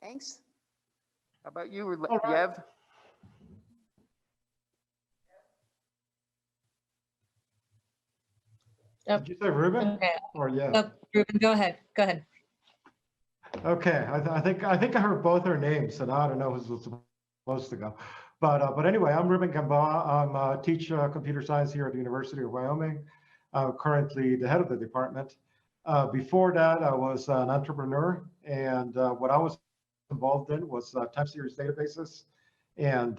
Thanks. How about you, All right. Yev? Did you say Ruben? Okay. Or yeah? No, Ruben, go ahead. Go ahead. Okay, I think I heard both their names, so now I don't know who's supposed to go. But anyway, I'm Ruben Gamboa. I teach computer science here at the University of Wyoming. I'm currently the head of the department. Before that, I was an entrepreneur, and what I was involved in was time series databases, and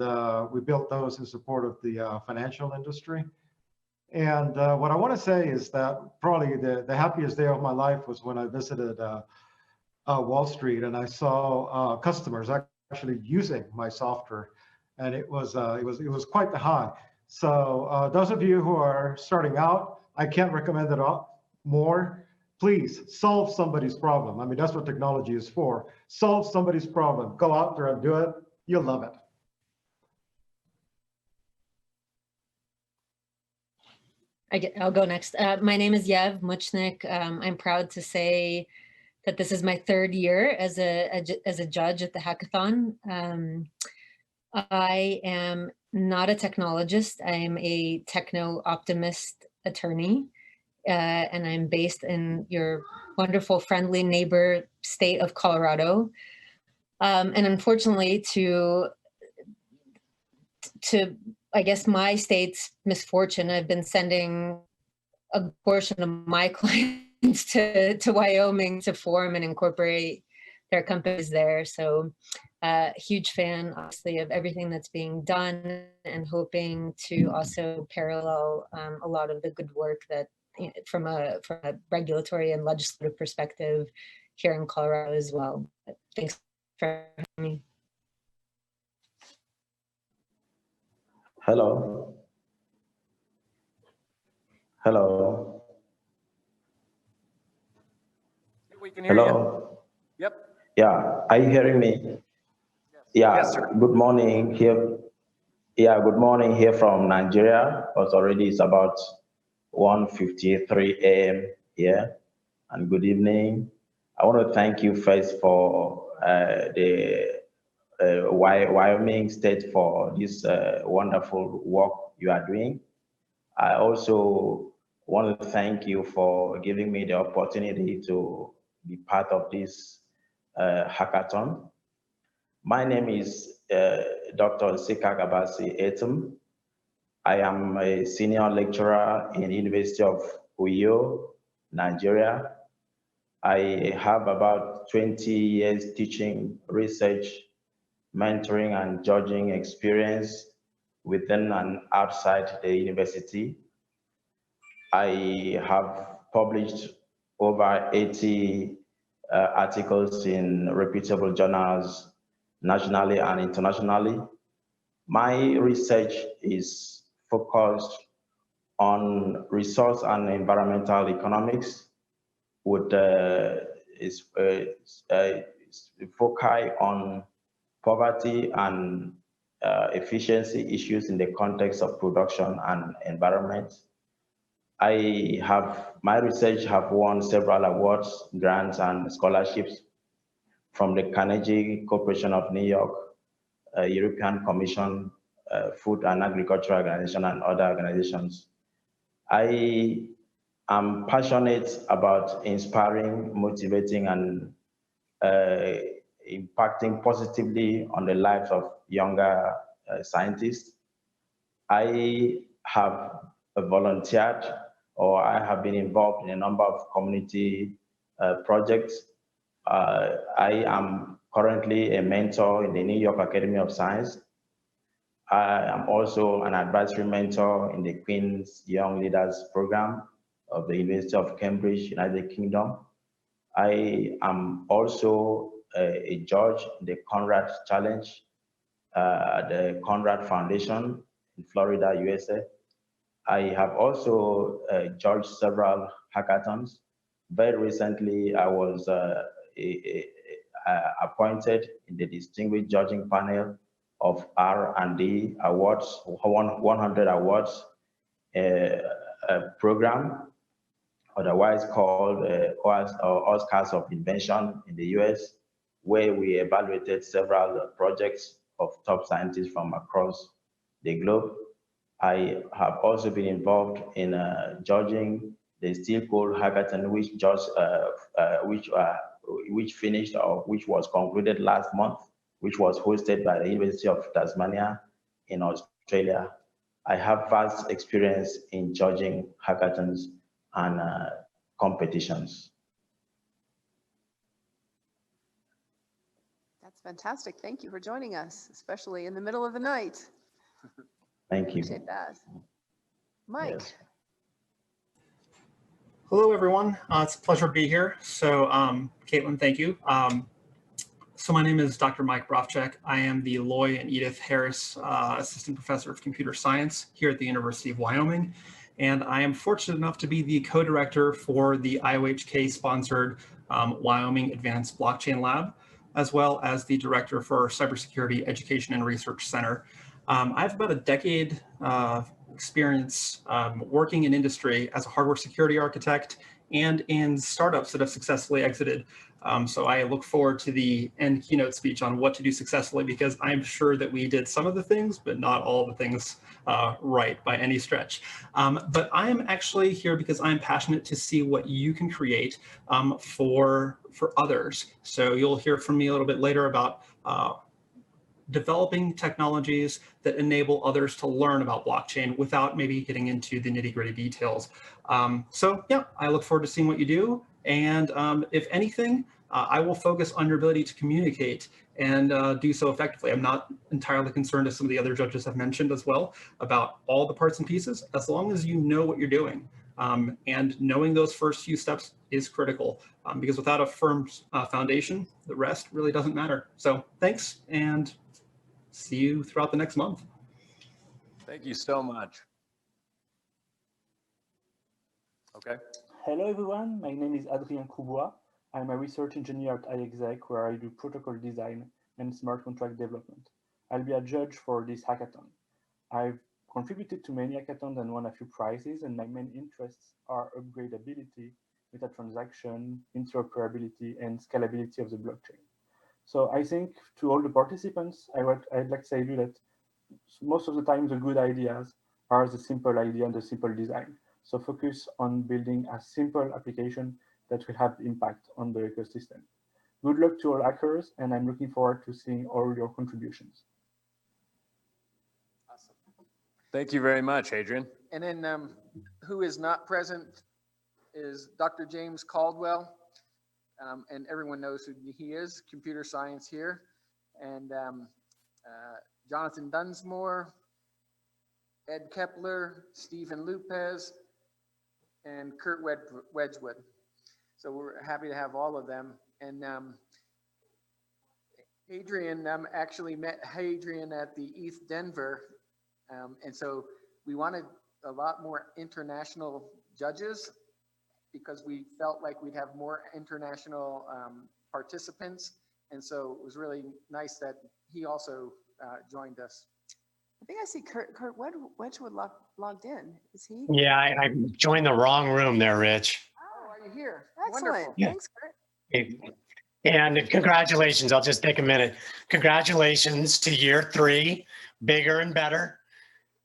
we built those in support of the financial industry. And what I want to say is that probably the happiest day of my life was when I visited Wall Street and I saw customers actually using my software, and it was quite the high. So those of you who are starting out, I can't recommend it more. Please solve somebody's problem. I mean, that's what technology is for. Solve somebody's problem. Go out there and do it. You'll love it. I'll go next. My name is Yev Muchnik. I'm proud to say that this is my third year as a judge at the hackathon. I am not a technologist. I am a techno-optimist attorney, and I'm based in your wonderful, friendly neighbor state of Colorado. And unfortunately, to I guess my state's misfortune, I've been sending a portion of my clients to Wyoming to form and incorporate their companies there. So huge fan, obviously, of everything that's being done, and hoping to also parallel a lot of the good work that from a regulatory and legislative perspective here in Colorado as well. Thanks for having me. Hello. Hello. We can hear Hello. you. Yep. Yeah, are you hearing me? Yeah. Yes, sir. Good morning here. Yeah, good morning here from Nigeria. But already it's about 1:53 a.m. here. And good evening. I want to thank you first for the Wyoming State for this wonderful work you are doing. I also want to thank you for giving me the opportunity to be part of this hackathon. My name is Dr. Sikagabasi Etum. I am a senior lecturer in the University of Uyo, Nigeria. I have about 20 years teaching, research, mentoring, and judging experience within and outside the university. I have published over 80 articles in reputable journals nationally and internationally. My research is focused on resource and environmental economics with foci on poverty and efficiency issues in the context of production and environment. My research have won several awards, grants, and scholarships from the Carnegie Corporation of New York, European Commission, Food and Agriculture Organization, and other organizations. I am passionate about inspiring, motivating, and impacting positively on the lives of younger scientists. I have volunteered, or I have been involved in a number of community projects. I am currently a mentor in the New York Academy of Science. I am also an advisory mentor in the Queen's Young Leaders Program of the University of Cambridge, United Kingdom. I am also a judge in the Conrad Challenge, the Conrad Foundation in Florida, USA. I have also judged several hackathons. Very recently, I was appointed in the distinguished judging panel of R&D Awards, 100 Awards program, otherwise called Oscars of Invention in the US, where we evaluated several projects of top scientists from across the globe. I have also been involved in judging the Steel Coal Hackathon, which finished or which was concluded last month, which was hosted by the University of Tasmania in Australia. I have vast experience in judging hackathons and competitions. That's fantastic. Thank you for joining us, especially in the middle of the night. Thank you. Appreciate that. Mike. Yes. Hello, everyone. It's a pleasure to be here. So, Caitlin, thank you. So my name is Dr. Mike Brofchek. I am the Loy and Edith Harris Assistant Professor of Computer Science here at the University of Wyoming. And I am fortunate enough to be the co-director for the IOHK-sponsored Wyoming Advanced Blockchain Lab, as well as the director for Cybersecurity Education and Research Center. I have about a decade experience working in industry as a hardware security architect and in startups that have successfully exited. So I look forward to the end keynote speech on what to do successfully, because I'm sure that we did some of the things, but not all the things right by any stretch. But I am actually here because I'm passionate to see what you can create for others. So you'll hear from me a little bit later about developing technologies that enable others to learn about blockchain without maybe getting into the nitty-gritty details. So yeah, I look forward to seeing what you do. And if anything, I will focus on your ability to communicate and do so effectively. I'm not entirely concerned, as some of the other judges have mentioned as well, about all the parts and pieces, as long as you know what you're doing. And knowing those first few steps is critical, because without a firm foundation, the rest really doesn't matter. So thanks, and see you throughout the next month. Thank you so much. Okay. Hello everyone, my name is Adrien Coubois. I'm a research engineer at iExec, where I do protocol design and smart contract development. I'll be a judge for this hackathon. I've contributed to many hackathons and won a few prizes, and my main interests are upgradability, meta transaction, interoperability, and scalability of the blockchain. So I think to all the participants, I'd like to say that most of the time the good ideas are the simple idea and the simple design. So focus on building a simple application that will have impact on the ecosystem. Good luck to all hackers, and I'm looking forward to seeing all your contributions. Awesome. Thank you very much, Adrian. And then who is not present is Dr. James Caldwell. And everyone knows who he is, computer science here. And Jonathan Dunsmore, Ed Kepler, Stephen Lupez, and Kurt Wedgwood. So we're happy to have all of them. And Adrian actually met Hadrian at the ETH Denver. And so we wanted a lot more international judges, because we felt like we'd have more international participants. And so it was really nice that he also joined us. I think I see Kurt Wedgwood logged in. Is he? Yeah, I joined the wrong room there, Rich. Oh, are you here? Excellent. Wonderful. Yeah. Thanks, Kurt. And congratulations, I'll just take a minute. Congratulations to year 3, bigger and better.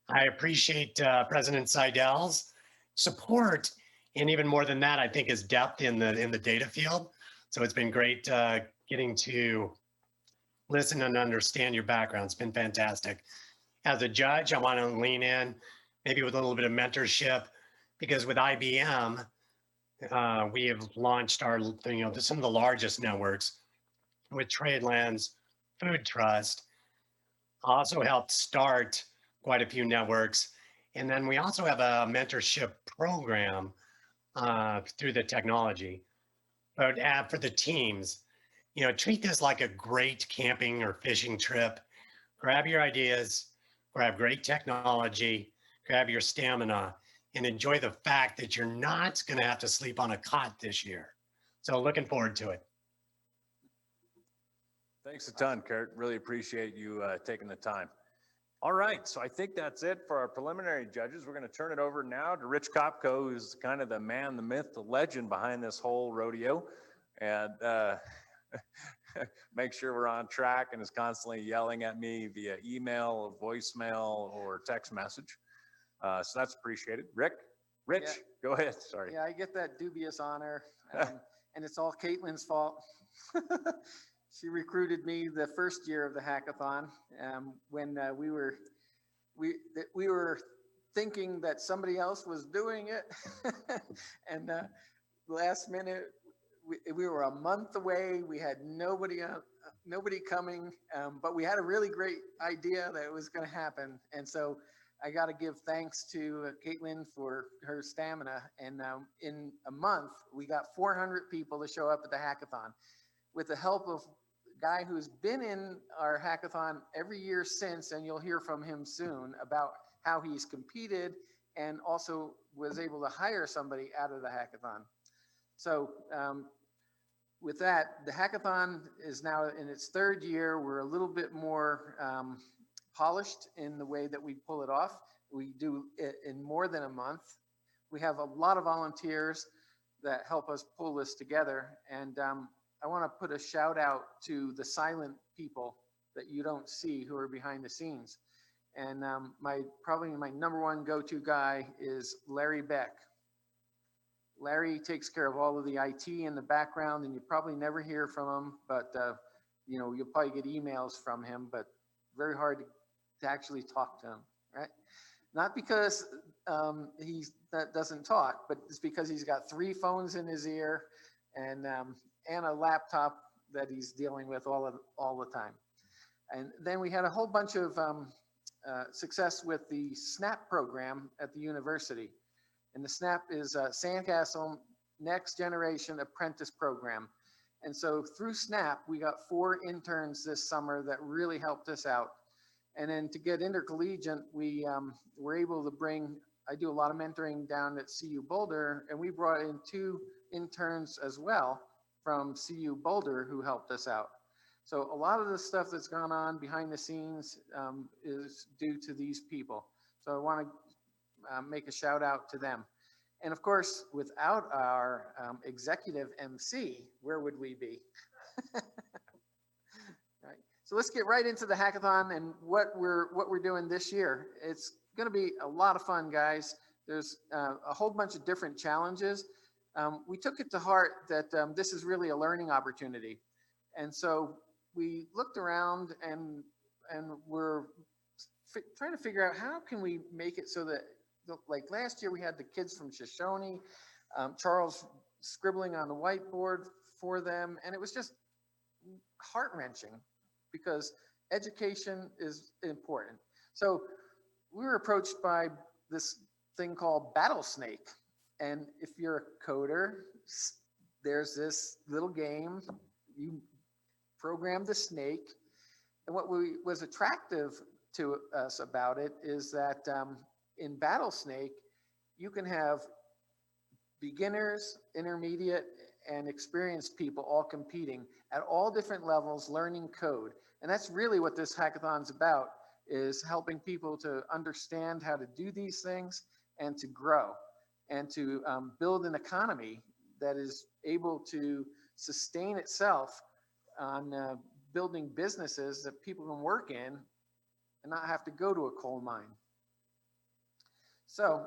I appreciate President Seidel's support. And even more than that, I think his depth in the data field. So it's been great getting to listen and understand your background. It's been fantastic. As a judge, I want to lean in, maybe with a little bit of mentorship, because with IBM, we have launched some of the largest networks with Tradelands, Food Trust, also helped start quite a few networks. And then we also have a mentorship program through the technology. But for the teams, treat this like a great camping or fishing trip. Grab your ideas, grab great technology, grab your stamina, and enjoy the fact that you're not going to have to sleep on a cot this year. So looking forward to it. Thanks a ton, Kurt. Really appreciate you taking the time. All right, so I think that's it for our preliminary judges. We're going to turn it over now to Rich Kopko, who's kind of the man, the myth, the legend behind this whole rodeo, and make sure we're on track, and is constantly yelling at me via email, voicemail, or text message. So that's appreciated. Rich, yeah. Go ahead. Sorry. Yeah, I get that dubious honor, and it's all Caitlin's fault. She recruited me the first year of the hackathon when we were thinking that somebody else was doing it, and last minute we were a month away. We had nobody coming, but we had a really great idea that it was going to happen, and so I got to give thanks to Caitlin for her stamina. And in a month, we got 400 people to show up at the hackathon with the help of guy who's been in our hackathon every year since, and you'll hear from him soon about how he's competed and also was able to hire somebody out of the hackathon. So with that, the hackathon is now in its third year. We're a little bit more polished in the way that we pull it off. We do it in more than a month. We have a lot of volunteers that help us pull this together. And I want to put a shout out to the silent people that you don't see who are behind the scenes. And probably my number one go-to guy is Larry Beck. Larry takes care of all of the IT in the background, and you probably never hear from him, but you know, you'll probably get emails from him, but very hard to actually talk to him, right? Not because he doesn't talk, but it's because he's got 3 phones in his ear and a laptop that he's dealing with all the time. And then we had a whole bunch of success with the SNAP program at the university. And the SNAP is Sandcastle Next Generation Apprentice Program. And so through SNAP, we got 4 interns this summer that really helped us out. And then to get intercollegiate, we were able to bring, I do a lot of mentoring down at CU Boulder, and we brought in 2 interns as well from CU Boulder who helped us out. So a lot of the stuff that's gone on behind the scenes is due to these people. So I want to make a shout out to them. And of course, without our executive MC, where would we be? Right. So let's get right into the hackathon and what we're doing this year. It's going to be a lot of fun, guys. There's a whole bunch of different challenges. We took it to heart that this is really a learning opportunity. And so we looked around and we're trying to figure out how can we make it so that, like last year we had the kids from Shoshone, Charles scribbling on the whiteboard for them, and it was just heart-wrenching because education is important. So we were approached by this thing called Battlesnake, and if you're a coder, there's this little game, you program the snake, and what was attractive to us about it is that in Battlesnake, you can have beginners, intermediate, and experienced people all competing at all different levels, learning code. And that's really what this hackathon's about, is helping people to understand how to do these things and to grow and to build an economy that is able to sustain itself on building businesses that people can work in and not have to go to a coal mine. So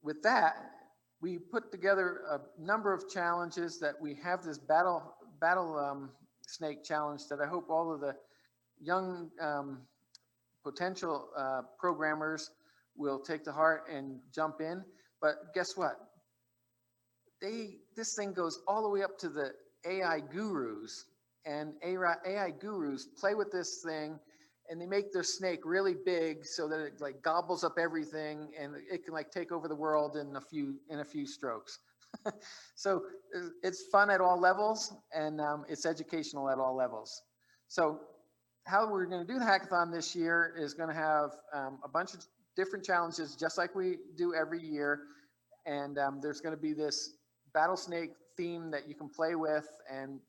with that, we put together a number of challenges that we have this battle snake challenge that I hope all of the young potential programmers will take to heart and jump in. But guess what? This thing goes all the way up to the AI gurus, and AI gurus play with this thing and they make their snake really big so that it like gobbles up everything and it can like take over the world in a few strokes. So it's fun at all levels, and it's educational at all levels. So how we're going to do the hackathon this year is going to have a bunch of different challenges, just like we do every year. And there's going to be this Battlesnake theme that you can play with and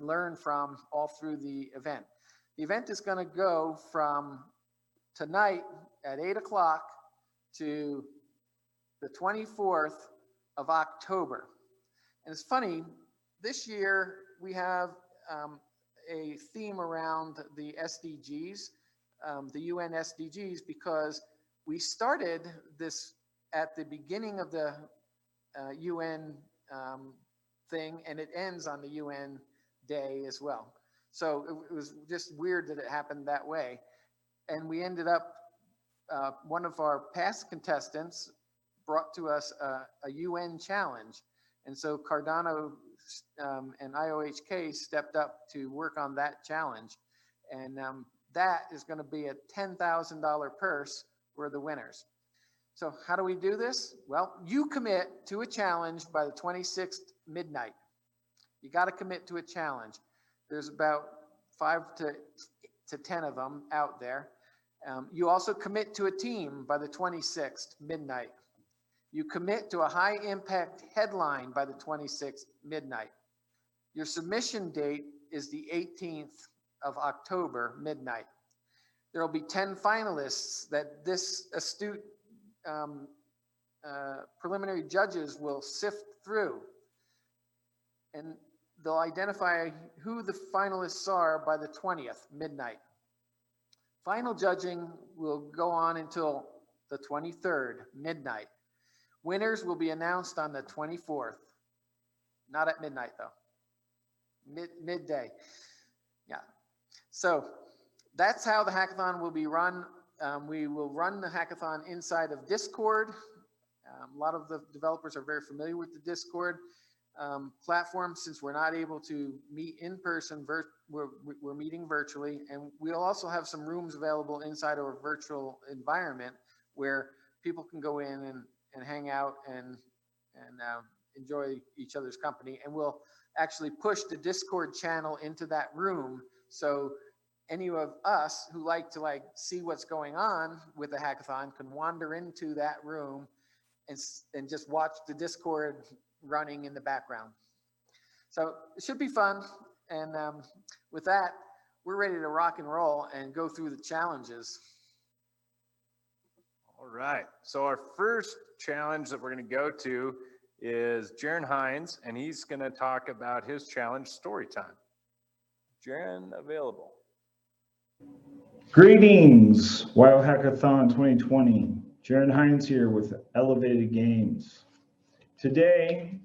learn from all through the event. The event is going to go from tonight at 8 o'clock to the 24th of October. And it's funny, this year we have a theme around the SDGs, the UN SDGs, because we started this at the beginning of the UN thing, and it ends on the UN day as well. So it was just weird that it happened that way. And we ended up, one of our past contestants brought to us a UN challenge. And so Cardano and IOHK stepped up to work on that challenge. And that is going to be a $10,000 purse for the winners. So how do we do this? Well, you commit to a challenge by the 26th midnight. You got to commit to a challenge. There's about 5 to 10 of them out there. You also commit to a team by the 26th, midnight. You commit to a high impact headline by the 26th, midnight. Your submission date is the 18th of October, midnight. There will be 10 finalists that this astute preliminary judges will sift through, and they'll identify who the finalists are by the 20th, midnight. Final judging will go on until the 23rd, midnight. Winners will be announced on the 24th. Not at midnight, though. Midday. Yeah. So that's how the hackathon will be run. We will run the hackathon inside of Discord. A lot of the developers are very familiar with the Discord platform. Since we're not able to meet in person, we're meeting virtually, and we'll also have some rooms available inside our virtual environment where people can go in and hang out and enjoy each other's company. And we'll actually push the Discord channel into that room, so any of us who like to see what's going on with the hackathon can wander into that room and just watch the Discord running in the background. So it should be fun. And with that, we're ready to rock and roll and go through the challenges. All right. So our first challenge that we're going to go to is Jaron Hines, and he's going to talk about his challenge, story time. Jaron, available. Greetings, WyoHackathon 2020. Jaron Hines here with Elevated Games. Today,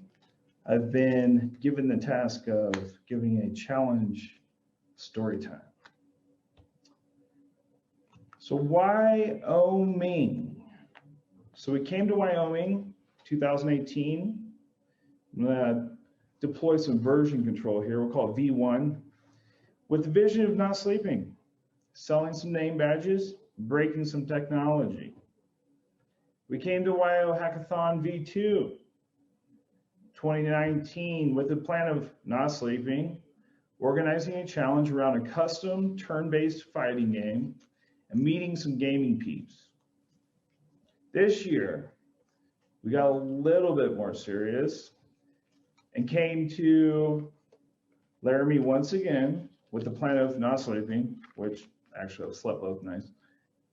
I've been given the task of giving a challenge story time. So Wyoming. So we came to Wyoming 2018. I'm gonna deploy some version control here. We'll call it V1 with the vision of not sleeping, selling some name badges, breaking some technology. We came to WyoHackathon V2 2019 with a plan of not sleeping, organizing a challenge around a custom turn-based fighting game, and meeting some gaming peeps. This year, we got a little bit more serious and came to Laramie once again with the plan of not sleeping, which actually I've slept both nights,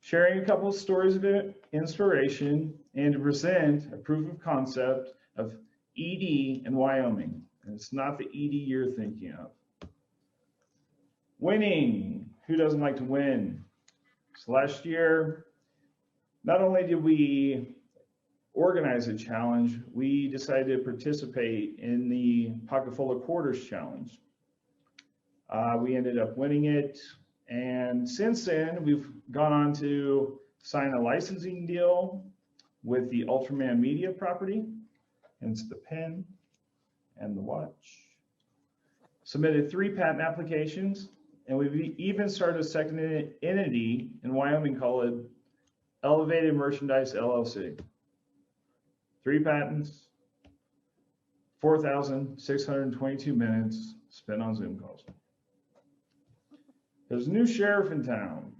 sharing a couple of stories of inspiration, and to present a proof of concept of ED in Wyoming. And it's not the ED you're thinking of. Winning. Who doesn't like to win? So last year, not only did we organize a challenge, we decided to participate in the Pocket Full of Quarters challenge. We ended up winning it. And since then, we've gone on to sign a licensing deal with the Ultraman Media property, hence the pen and the watch. Submitted 3 patent applications, and we've even started a second entity in Wyoming called Elevated Merchandise LLC. 3 patents, 4,622 minutes spent on Zoom calls. There's a new sheriff in town.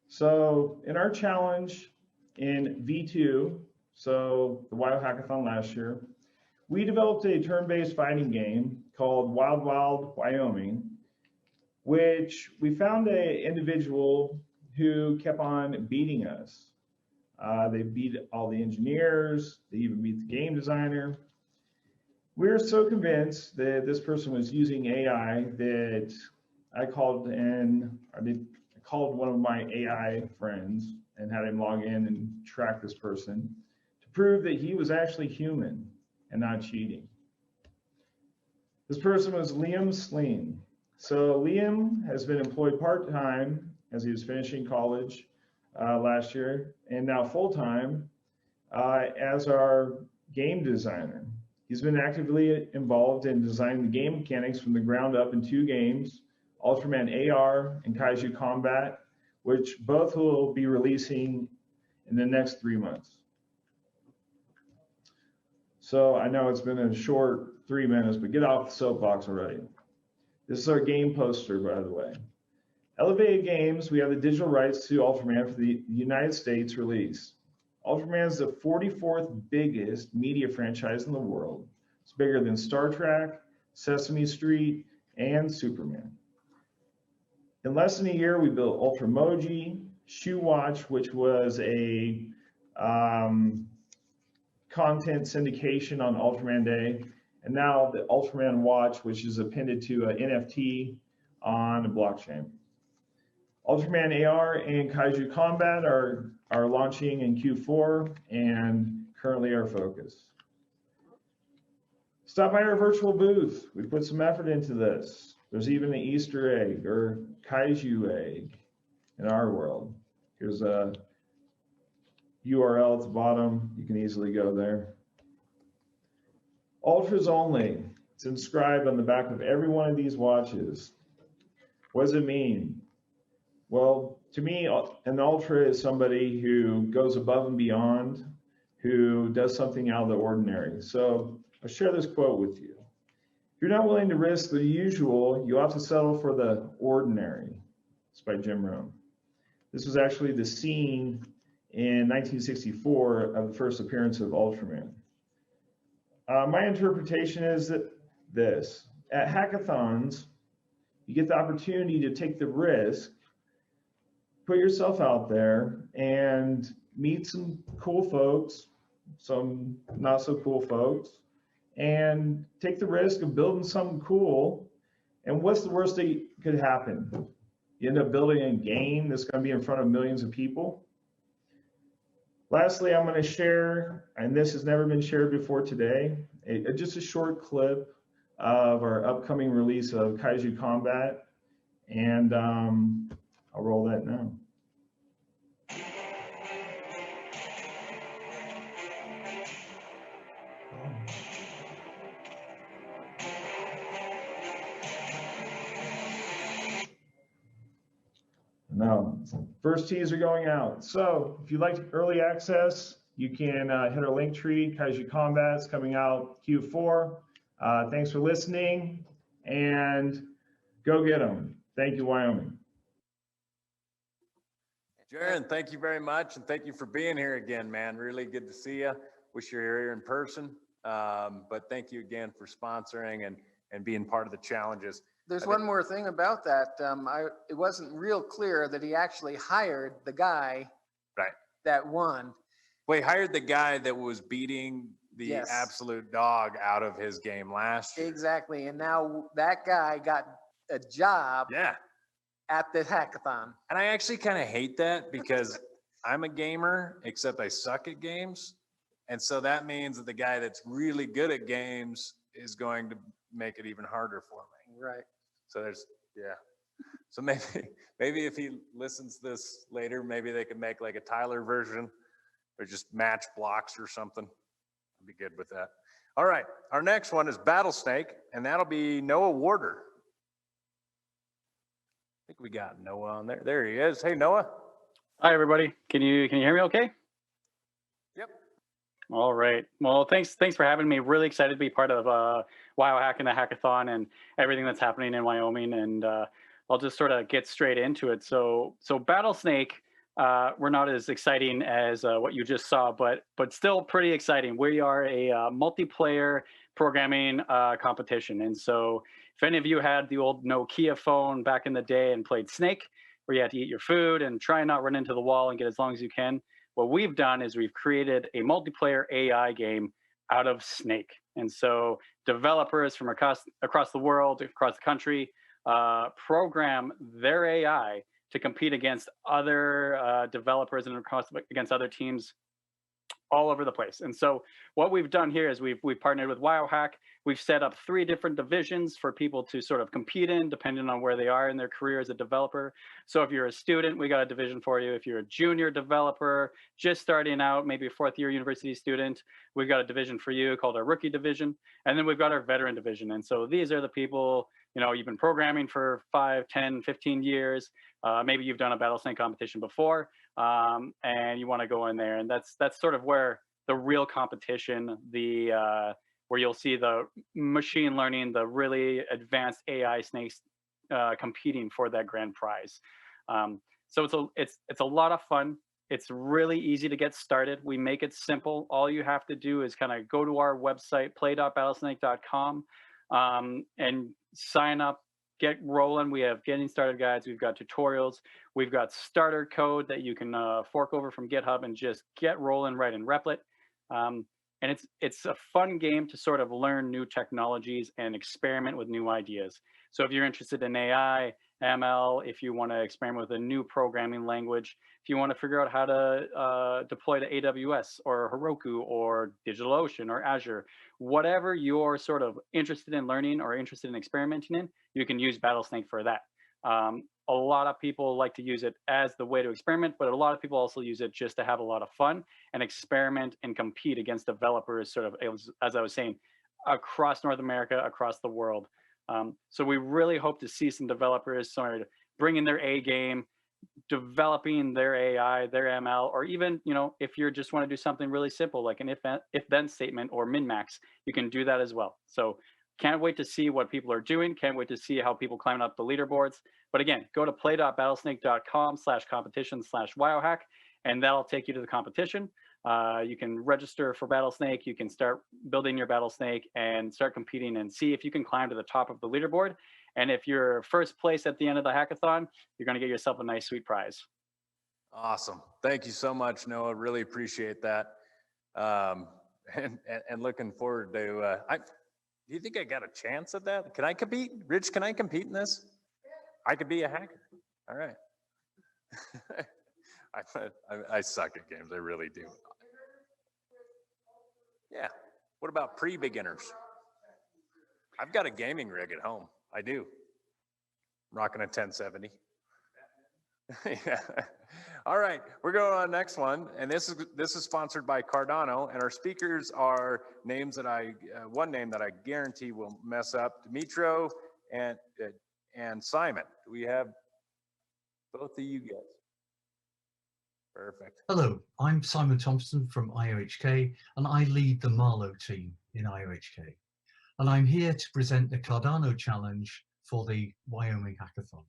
So in our challenge in V2, so the WyoHackathon last year, we developed a turn-based fighting game called Wild Wild Wyoming, which we found an individual who kept on beating us. They beat all the engineers, they even beat the game designer. We were so convinced that this person was using AI that I called one of my AI friends and had him log in and track this person to prove that he was actually human and not cheating. This person was Liam Sleen. So Liam has been employed part-time as he was finishing college last year, and now full-time as our game designer. He's been actively involved in designing the game mechanics from the ground up in 2 games, Ultraman AR and Kaiju Combat, which both will be releasing in the next 3 months. So I know it's been a short 3 minutes, but get off the soapbox already. This is our game poster, by the way. Elevated Games, we have the digital rights to Ultraman for the United States release. Ultraman is the 44th biggest media franchise in the world. It's bigger than Star Trek, Sesame Street, and Superman. In less than a year, we built Ultramoji, Shoe Watch, which was a content syndication on Ultraman Day, and now the Ultraman Watch, which is appended to an NFT on a blockchain. Ultraman AR and Kaiju Combat are launching in Q4 and currently our focus. Stop by our virtual booth. We put some effort into this. There's even an Easter egg or Kaiju egg in our world. Here's a URL at the bottom. You can easily go there. Ultras only. It's inscribed on the back of every one of these watches. What does it mean? Well, to me, an ultra is somebody who goes above and beyond, who does something out of the ordinary. So I'll share this quote with you. If you're not willing to risk the usual, you ought to settle for the ordinary. It's by Jim Rohn. This was actually the scene in 1964 of the first appearance of Ultraman. My interpretation is that this. At hackathons, you get the opportunity to take the risk, put yourself out there, and meet some cool folks, some not so cool folks, and take the risk of building something cool. And what's the worst that could happen? You end up building a game that's going to be in front of millions of people. Lastly, I'm going to share, and this has never been shared before today, just a short clip of our upcoming release of Kaiju Combat, and I'll roll that now. Now, first teas are going out. So if you'd like early access, you can hit our link tree. Kaiju Combat's coming out Q4. Thanks for listening, and go get them. Thank you, Wyoming. Jaron, thank you very much, and thank you for being here again, man. Really good to see you. Wish you were here in person, but thank you again for sponsoring and being part of the challenges. There's one more thing about that. It wasn't real clear that he actually hired the guy that won. Well, he hired the guy that was beating the absolute dog out of his game last year. Exactly, and now that guy got a job at the hackathon. And I actually kind of hate that because I'm a gamer, except I suck at games. And so that means that the guy that's really good at games is going to make it even harder for me. Right. So there's, so maybe if he listens to this later, maybe they could make like a Tyler version or just match blocks or something. I'd be good with that. All right, our next one is Battlesnake, and that'll be Noah Warder. I think we got Noah on there. There he is. Hey, Noah. Hi, everybody. Can you hear me okay? Yep. All right. Well, thanks for having me. Really excited to be part of WyoHacking the Hackathon and everything that's happening in Wyoming. And I'll just sort of get straight into it. So Battlesnake, we're not as exciting as what you just saw, but still pretty exciting. We are a multiplayer programming competition. And so if any of you had the old Nokia phone back in the day and played Snake, where you had to eat your food and try and not run into the wall and get as long as you can, what we've done is we've created a multiplayer AI game out of Snake. And so developers from across the world, across the country, program their AI to compete against other developers and against other teams all over the place. And so what we've done here is we've partnered with WyoHack. We've set up 3 different divisions for people to sort of compete in, depending on where they are in their career as a developer. So if you're a student, we got a division for you. If you're a junior developer, just starting out, maybe a 4th-year university student, we've got a division for you called our rookie division. And then we've got our veteran division. And so these are the people, you know, you've been programming for 5, 10, 15 years. Maybe you've done a Battlesnake competition before, and you want to go in there. And that's sort of where the real competition, where you'll see the machine learning, the really advanced AI snakes competing for that grand prize. So it's a lot of fun. It's really easy to get started. We make it simple. All you have to do is kind of go to our website, play.battlesnake.com, and sign up, get rolling. We have getting started guides. We've got tutorials. We've got starter code that you can fork over from GitHub and just get rolling right in Replit. And it's a fun game to sort of learn new technologies and experiment with new ideas. So if you're interested in AI, ML, if you want to experiment with a new programming language, if you want to figure out how to deploy to AWS or Heroku or DigitalOcean or Azure, whatever you're sort of interested in learning or interested in experimenting in, you can use Battlesnake for that. A lot of people like to use it as the way to experiment, but a lot of people also use it just to have a lot of fun and experiment and compete against developers, sort of, as I was saying, across North America, across the world. So we really hope to see some developers sort of bringing their A game, developing their AI, their ML, or even, you know, if you just want to do something really simple like an if-then statement or min-max, you can do that as well. So can't wait to see what people are doing. Can't wait to see how people climb up the leaderboards. But again, go to play.battlesnake.com/competition/WyoHack, and that'll take you to the competition. You can register for Battlesnake. You can start building your Battlesnake and start competing and see if you can climb to the top of the leaderboard. And if you're first place at the end of the hackathon, you're going to get yourself a nice, sweet prize. Awesome. Thank you so much, Noah. Really appreciate that. And looking forward to, do you think I got a chance at that? Can I compete? Rich, can I compete in this? I could be a hacker. All right. I suck at games. I really do. Yeah. What about pre-beginners? I've got a gaming rig at home. I do. I'm rocking a 1070. Yeah. All right, we're going on next one, and this is sponsored by Cardano, and our speakers are names that one name that I guarantee will mess up: Dimitro and Simon. Do we have both of you guys? Perfect. Hello, I'm Simon Thompson from WyoHK, and I lead the Marlow team in WyoHK. And I'm here to present the Cardano challenge for the Wyoming Hackathon.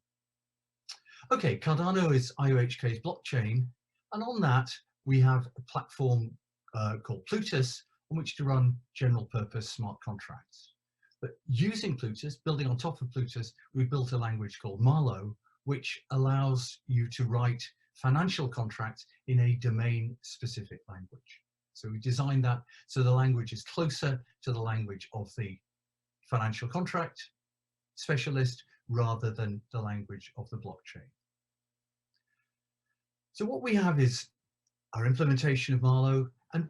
Okay, Cardano is WyoHK's blockchain, and on that we have a platform called Plutus on which to run general purpose smart contracts. But using Plutus, building on top of Plutus, we built a language called Marlow, which allows you to write financial contracts in a domain-specific language. So we designed that so the language is closer to the language of the financial contract specialist rather than the language of the blockchain. So what we have is our implementation of Marlow, and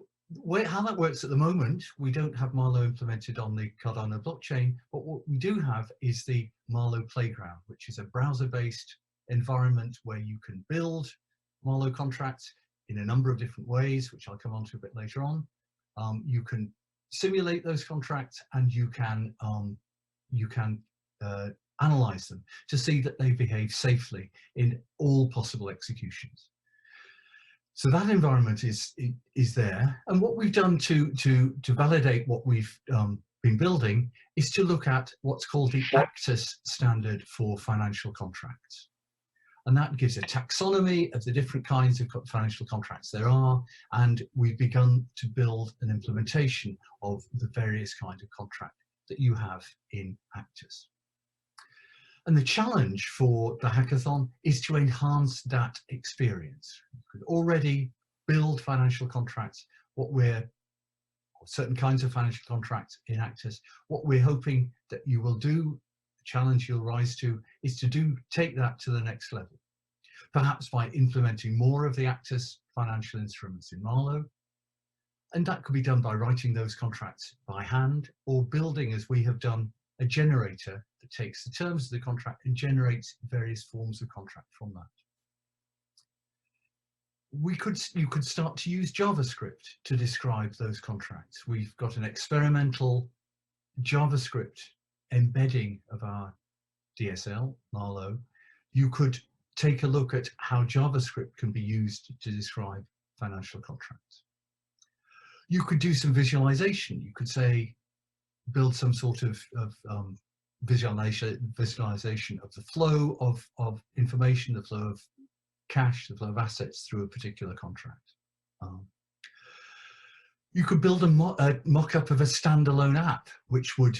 how that works at the moment, we don't have Marlow implemented on the Cardano blockchain, but what we do have is the Marlow Playground, which is a browser-based environment where you can build Marlow contracts in a number of different ways, which I'll come on to a bit later on. You can simulate those contracts, and you can analyze them to see that they behave safely in all possible executions. So that environment is there, and what we've done to validate what we've been building is to look at what's called the Actus standard for financial contracts. And that gives a taxonomy of the different kinds of financial contracts there are, and we've begun to build an implementation of the various kinds of contract that you have in Actus. And the challenge for the hackathon is to enhance that experience. You could already build financial contracts, certain kinds of financial contracts in Actus. What we're hoping that you will do, the challenge you'll rise to, is to take that to the next level. Perhaps by implementing more of the Actus financial instruments in Marlow. And that could be done by writing those contracts by hand, or building, as we have done, a generator that takes the terms of the contract and generates various forms of contract from that. You could start to use JavaScript to describe those contracts. We've got an experimental JavaScript embedding of our DSL, Marlow. You could take a look at how JavaScript can be used to describe financial contracts. You could do some visualization. You could say, build some sort of visualization of the flow of information, the flow of cash, the flow of assets through a particular contract. You could build a mock-up of a standalone app, which would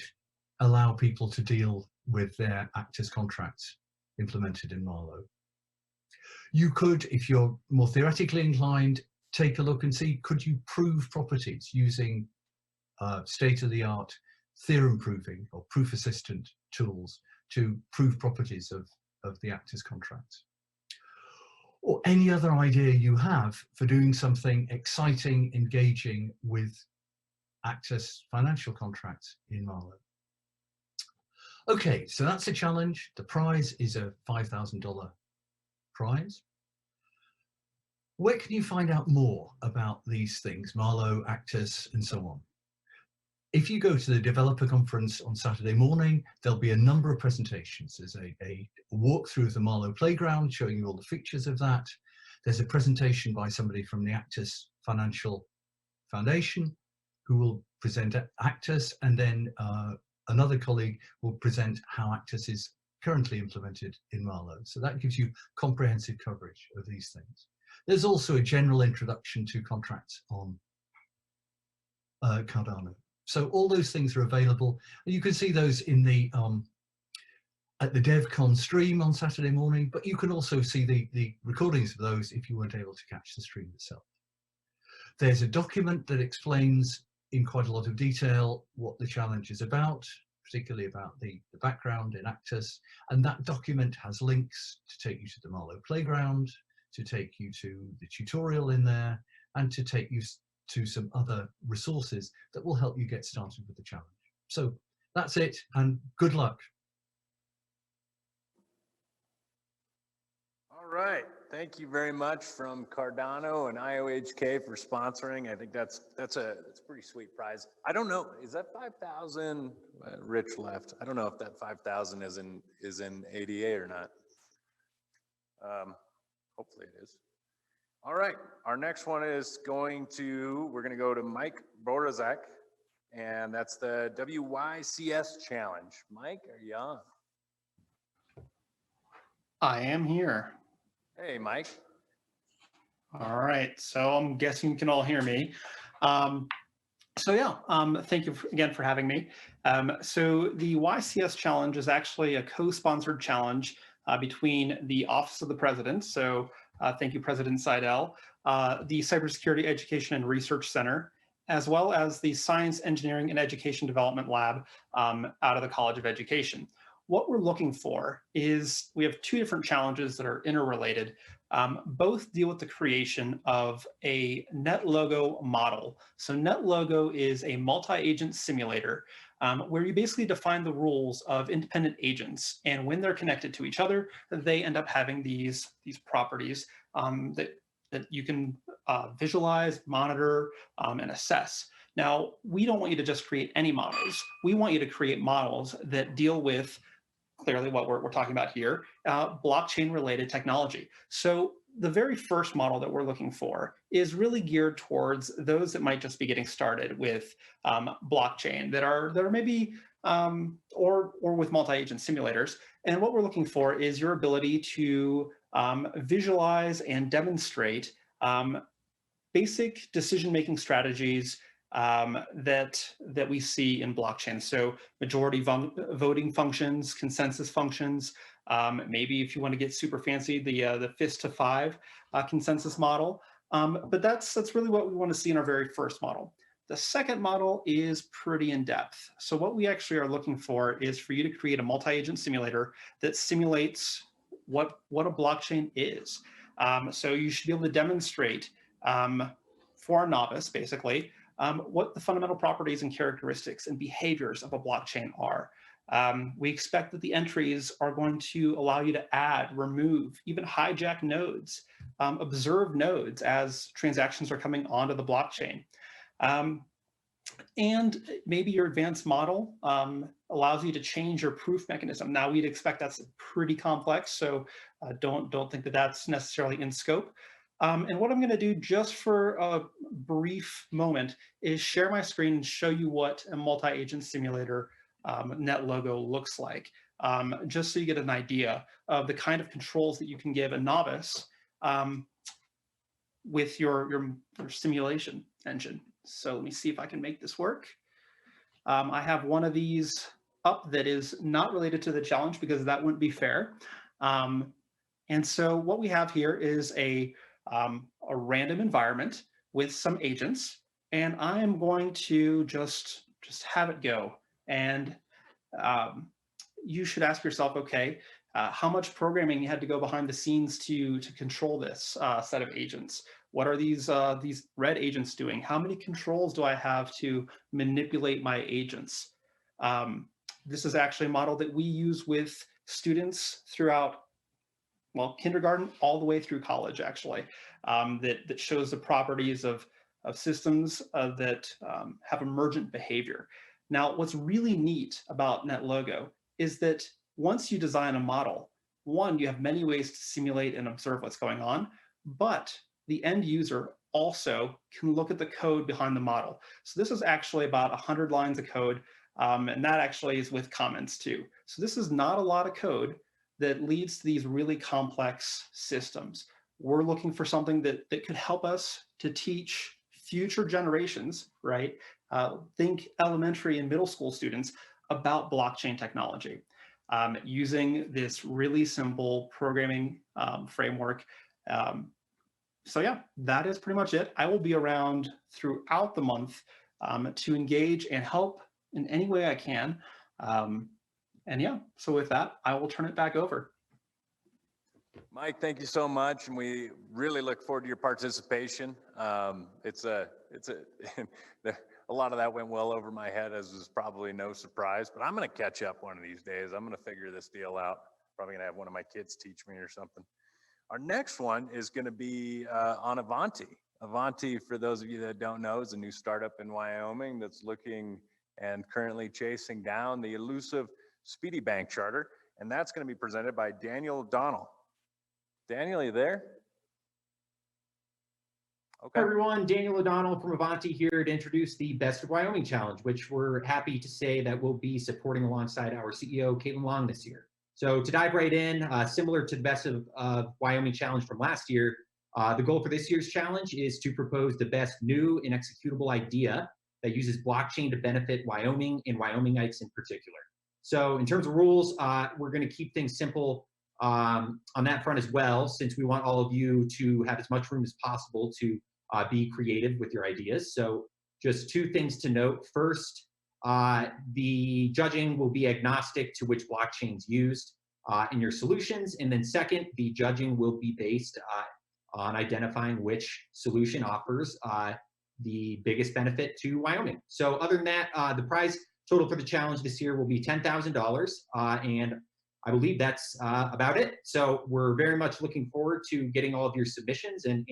allow people to deal with their actors contracts implemented in Marlowe. You could, if you're more theoretically inclined, take a look and see, could you prove properties using state-of-the-art theorem proving or proof assistant tools to prove properties of the actors contracts? Or any other idea you have for doing something exciting, engaging with Actus financial contracts in Marlowe. Okay, so that's a challenge. The prize is a $5,000 prize. Where can you find out more about these things, Marlowe, Actus, and so on? If you go to the developer conference on Saturday morning, there'll be a number of presentations. There's a walkthrough of the Marlowe playground showing you all the features of that. There's a presentation by somebody from the Actus Financial Foundation who will present Actus, and then another colleague will present how Actus is currently implemented in Marlowe. So that gives you comprehensive coverage of these things. There's also a general introduction to contracts on Cardano. So all those things are available. You can see those in the at the DevCon stream on Saturday morning, but you can also see the recordings of those if you weren't able to catch the stream itself. There's a document that explains in quite a lot of detail what the challenge is about, particularly about the background in Actus, and that document has links to take you to the Marlowe playground, to take you to the tutorial in there, and to take you to some other resources that will help you get started with the challenge. So that's it, and good luck. All right, thank you very much from Cardano and WyoHK for sponsoring. I think that's a pretty sweet prize. I don't know, is that 5,000? Rich left. I don't know if that 5,000 is in ADA or not. Hopefully it is. All right, our next one is we're going to go to Mike Borazek, and that's the WYCS challenge. Mike, are you on? I am here. Hey, Mike. All right, so I'm guessing you can all hear me. Thank you again for having me. So the YCS challenge is actually a co-sponsored challenge between the Office of the President, so thank you, President Seidel, the Cybersecurity Education and Research Center, as well as the Science, Engineering, and Education Development Lab out of the College of Education. What we're looking for is, we have two different challenges that are interrelated. Both deal with the creation of a NetLogo model. So NetLogo is a multi-agent simulator where you basically define the rules of independent agents, and when they're connected to each other, they end up having these properties that you can visualize, monitor, and assess. Now, we don't want you to just create any models. We want you to create models that deal with clearly what we're talking about here, blockchain-related technology. So the very first model that we're looking for is really geared towards those that might just be getting started with blockchain, that are maybe or with multi-agent simulators. And what we're looking for is your ability to visualize and demonstrate basic decision-making strategies that we see in blockchain. So majority voting functions, consensus functions, maybe if you want to get super fancy, the fist to 5 consensus model. But that's really what we want to see in our very first model. The second model is pretty in-depth. So what we actually are looking for is for you to create a multi-agent simulator that simulates what a blockchain is. So you should be able to demonstrate for a novice, basically, what the fundamental properties and characteristics and behaviors of a blockchain are. We expect that the entries are going to allow you to add, remove, even hijack nodes, observe nodes as transactions are coming onto the blockchain. And maybe your advanced model allows you to change your proof mechanism. Now, we'd expect that's pretty complex, so don't think that that's necessarily in scope. And what I'm going to do just for a brief moment is share my screen and show you what a multi-agent simulator NetLogo looks like, just so you get an idea of the kind of controls that you can give a novice with your simulation engine. So let me see if I can make this work. I have one of these up that is not related to the challenge because that wouldn't be fair. And so what we have here is a random environment with some agents, and I am going to just have it go. And you should ask yourself, okay, how much programming you had to go behind the scenes to control this set of agents? What are these red agents doing? How many controls do I have to manipulate my agents? This is actually a model that we use with students throughout, well, kindergarten all the way through college, actually, that shows the properties of systems that have emergent behavior. Now, what's really neat about NetLogo is that once you design a model, one, you have many ways to simulate and observe what's going on, but the end user also can look at the code behind the model. So this is actually about 100 lines of code, and that actually is with comments too. So this is not a lot of code that leads to these really complex systems. We're looking for something that could help us to teach future generations, right? Think elementary and middle school students about blockchain technology using this really simple programming framework. So yeah, that is pretty much it. I will be around throughout the month to engage and help in any way I can. And yeah, so with that, I will turn it back over. Mike, thank you so much, and we really look forward to your participation. A lot of that went well over my head, as is probably no surprise, but I'm going to catch up one of these days. I'm going to figure this deal out. Probably going to have one of my kids teach me or something. Our next one is going to be on Avanti. Avanti, for those of you that don't know, is a new startup in Wyoming that's looking and currently chasing down the elusive Speedy Bank charter, and that's going to be presented by Daniel O'Donnell. Daniel, are you there? Okay. Hi everyone, Daniel O'Donnell from Avanti here to introduce the Best of Wyoming Challenge, which we're happy to say that we'll be supporting alongside our CEO, Caitlin Long, this year. So to dive right in, similar to the Best of Wyoming Challenge from last year, the goal for this year's challenge is to propose the best new and executable idea that uses blockchain to benefit Wyoming and Wyomingites in particular. So in terms of rules, we're going to keep things simple on that front as well, since we want all of you to have as much room as possible to be creative with your ideas. So just two things to note. First, the judging will be agnostic to which blockchain's used in your solutions. And then second, the judging will be based on identifying which solution offers the biggest benefit to Wyoming. So other than that, the prize total for the challenge this year will be $10,000. And I believe that's about it. So we're very much looking forward to getting all of your submissions, and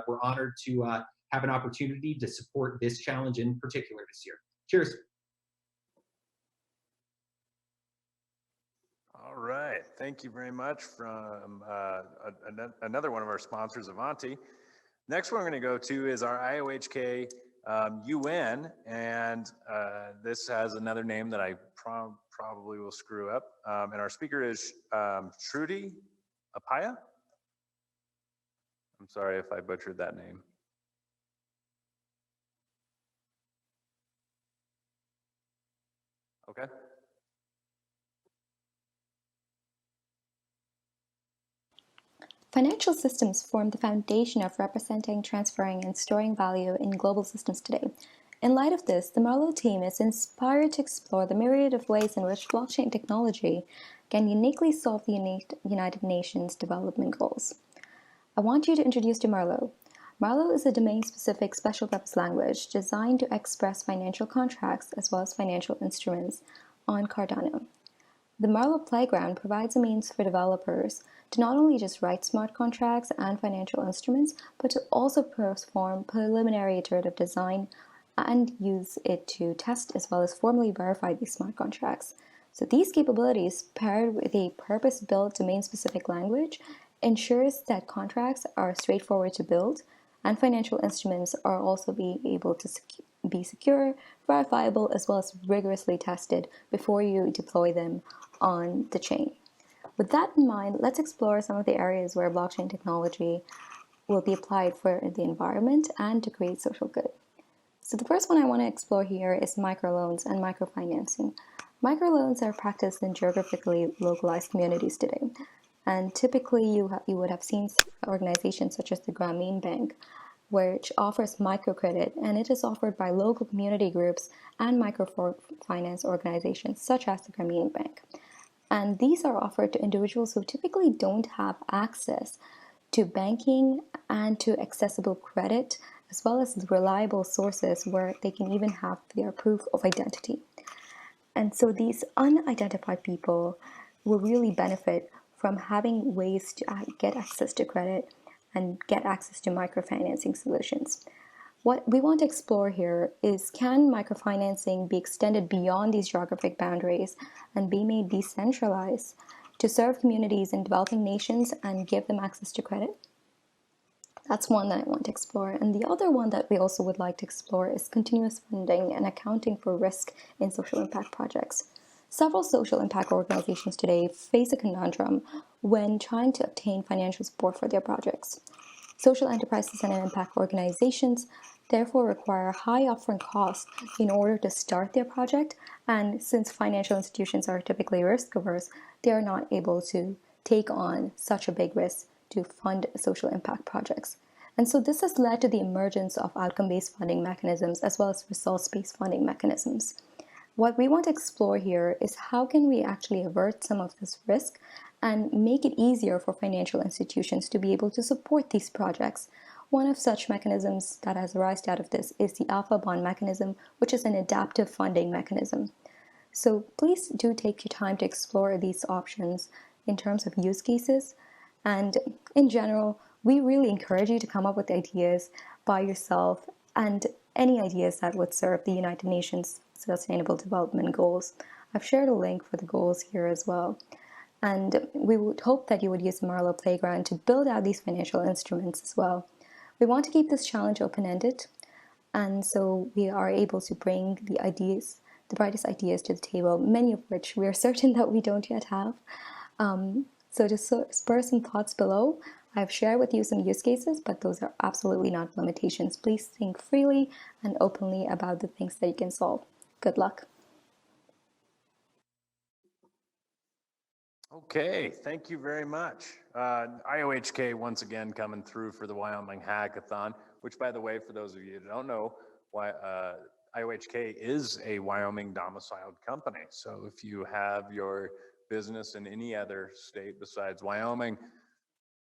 we're honored to have an opportunity to support this challenge in particular this year. Cheers. All right, thank you very much from another one of our sponsors, Avanti. Next one we're going to go to is our IOHK UN, and this has another name that I probably will screw up. And our speaker is Trudy Apaya. I'm sorry if I butchered that name. Okay. Financial systems form the foundation of representing, transferring, and storing value in global systems today. In light of this, the Marlowe team is inspired to explore the myriad of ways in which blockchain technology can uniquely solve the United Nations Development Goals. I want you to introduce to Marlowe. Marlowe is a domain-specific special-purpose language designed to express financial contracts as well as financial instruments on Cardano. The Marlowe Playground provides a means for developers to not only just write smart contracts and financial instruments, but to also perform preliminary iterative design and use it to test as well as formally verify these smart contracts. So these capabilities, paired with a purpose-built domain-specific language, ensures that contracts are straightforward to build and financial instruments are also be able to be secure, verifiable, as well as rigorously tested before you deploy them on the chain. With that in mind, let's explore some of the areas where blockchain technology will be applied for the environment and to create social good. So the first one I want to explore here is microloans and microfinancing. Microloans are practiced in geographically localized communities today. And typically you would have seen organizations such as the Grameen Bank, which offers microcredit, and it is offered by local community groups and microfinance organizations such as the Grameen Bank. And these are offered to individuals who typically don't have access to banking and to accessible credit, as well as reliable sources where they can even have their proof of identity. And so these unidentified people will really benefit from having ways to get access to credit and get access to microfinancing solutions. What we want to explore here is, can microfinancing be extended beyond these geographic boundaries and be made decentralized to serve communities in developing nations and give them access to credit? That's one that I want to explore. And the other one that we also would like to explore is continuous funding and accounting for risk in social impact projects. Several social impact organizations today face a conundrum when trying to obtain financial support for their projects. Social enterprises and impact organizations therefore require high upfront costs in order to start their project, and since financial institutions are typically risk-averse, they are not able to take on such a big risk to fund social impact projects. And so this has led to the emergence of outcome-based funding mechanisms as well as results-based funding mechanisms. What we want to explore here is, how can we actually avert some of this risk and make it easier for financial institutions to be able to support these projects. One of such mechanisms that has arisen out of this is the Alpha Bond mechanism, which is an adaptive funding mechanism. So please do take your time to explore these options in terms of use cases. And in general, we really encourage you to come up with ideas by yourself and any ideas that would serve the United Nations Sustainable Development Goals. I've shared a link for the goals here as well. And we would hope that you would use the Marlowe Playground to build out these financial instruments as well. We want to keep this challenge open-ended, and so we are able to bring the ideas, the brightest ideas to the table, many of which we are certain that we don't yet have. So to spur some thoughts below, I've shared with you some use cases, but those are absolutely not limitations. Please think freely and openly about the things that you can solve. Good luck. Okay, thank you very much. WyoHK once again coming through for the Wyoming Hackathon, which, by the way, for those of you who don't know, WyoHK is a Wyoming domiciled company. So if you have your business in any other state besides Wyoming,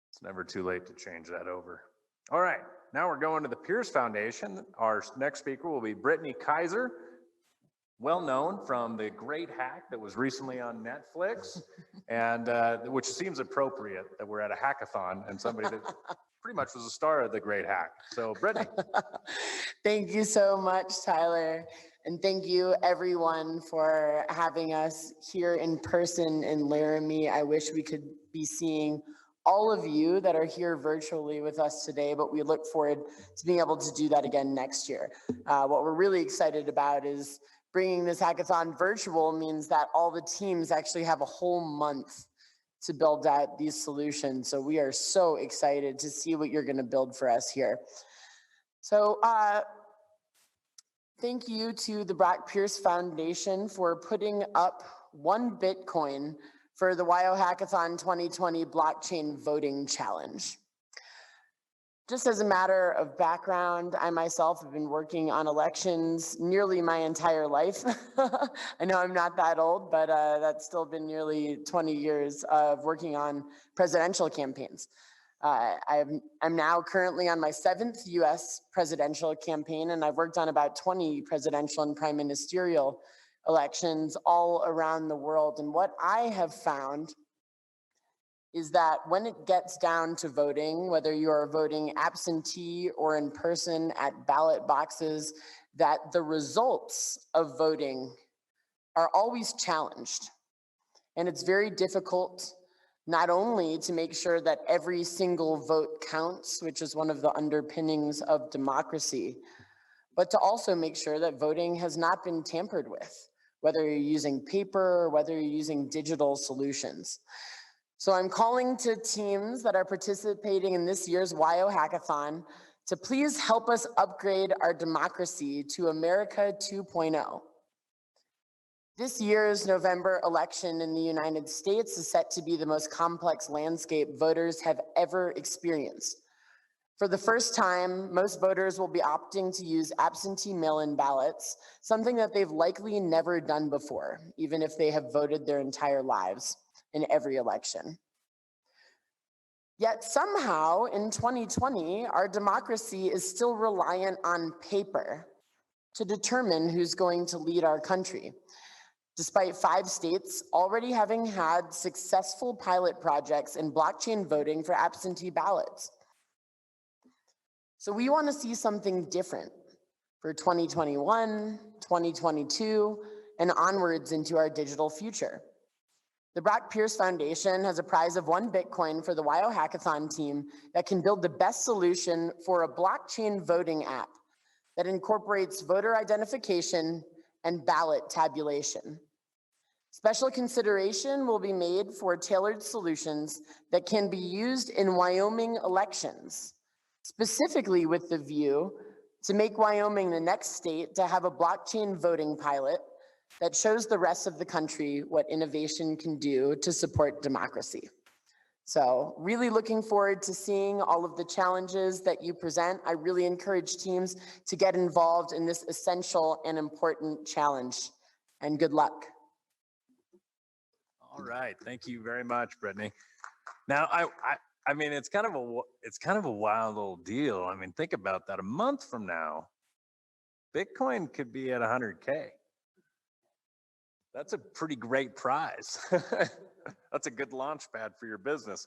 it's never too late to change that over. All right, now we're going to the Pierce Foundation. Our next speaker will be Brittany Kaiser, well known from the great hack that was recently on Netflix, and which seems appropriate that we're at a hackathon and somebody that pretty much was a star of the great hack. So Brittany. Thank you so much, Tyler. And thank you everyone for having us here in person in Laramie. I wish we could be seeing all of you that are here virtually with us today, but we look forward to being able to do that again next year. What we're really excited about is bringing this hackathon virtual means that all the teams actually have a whole month to build out these solutions. So we are so excited to see what you're going to build for us here. So thank you to the Brock Pierce Foundation for putting up 1 Bitcoin for the WyoHackathon 2020 Blockchain Voting Challenge. Just as a matter of background, I myself have been working on elections nearly my entire life. I know I'm not that old, but that's still been nearly 20 years of working on presidential campaigns. I'm now currently on my 7th US presidential campaign, and I've worked on about 20 presidential and prime ministerial elections all around the world. And what I have found is that when it gets down to voting, whether you are voting absentee or in person at ballot boxes, that the results of voting are always challenged. And it's very difficult not only to make sure that every single vote counts, which is one of the underpinnings of democracy, but to also make sure that voting has not been tampered with, whether you're using paper or whether you're using digital solutions. So I'm calling to teams that are participating in this year's WyoHackathon to please help us upgrade our democracy to America 2.0. This year's November election in the United States is set to be the most complex landscape voters have ever experienced. For the first time, most voters will be opting to use absentee mail-in ballots, something that they've likely never done before, even if they have voted their entire lives in every election. Yet somehow in 2020, our democracy is still reliant on paper to determine who's going to lead our country, despite 5 states already having had successful pilot projects in blockchain voting for absentee ballots. So we want to see something different for 2021, 2022, and onwards into our digital future. The Brock Pierce Foundation has a prize of 1 Bitcoin for the WyoHackathon team that can build the best solution for a blockchain voting app that incorporates voter identification and ballot tabulation. Special consideration will be made for tailored solutions that can be used in Wyoming elections, specifically with the view to make Wyoming the next state to have a blockchain voting pilot that shows the rest of the country what innovation can do to support democracy. So really looking forward to seeing all of the challenges that you present. I really encourage teams to get involved in this essential and important challenge, and good luck. All right, thank you very much, Brittany. Now, I mean, it's kind of a wild little deal. I mean, think about that. A month from now, Bitcoin could be at 100K. That's a pretty great prize. That's a good launch pad for your business.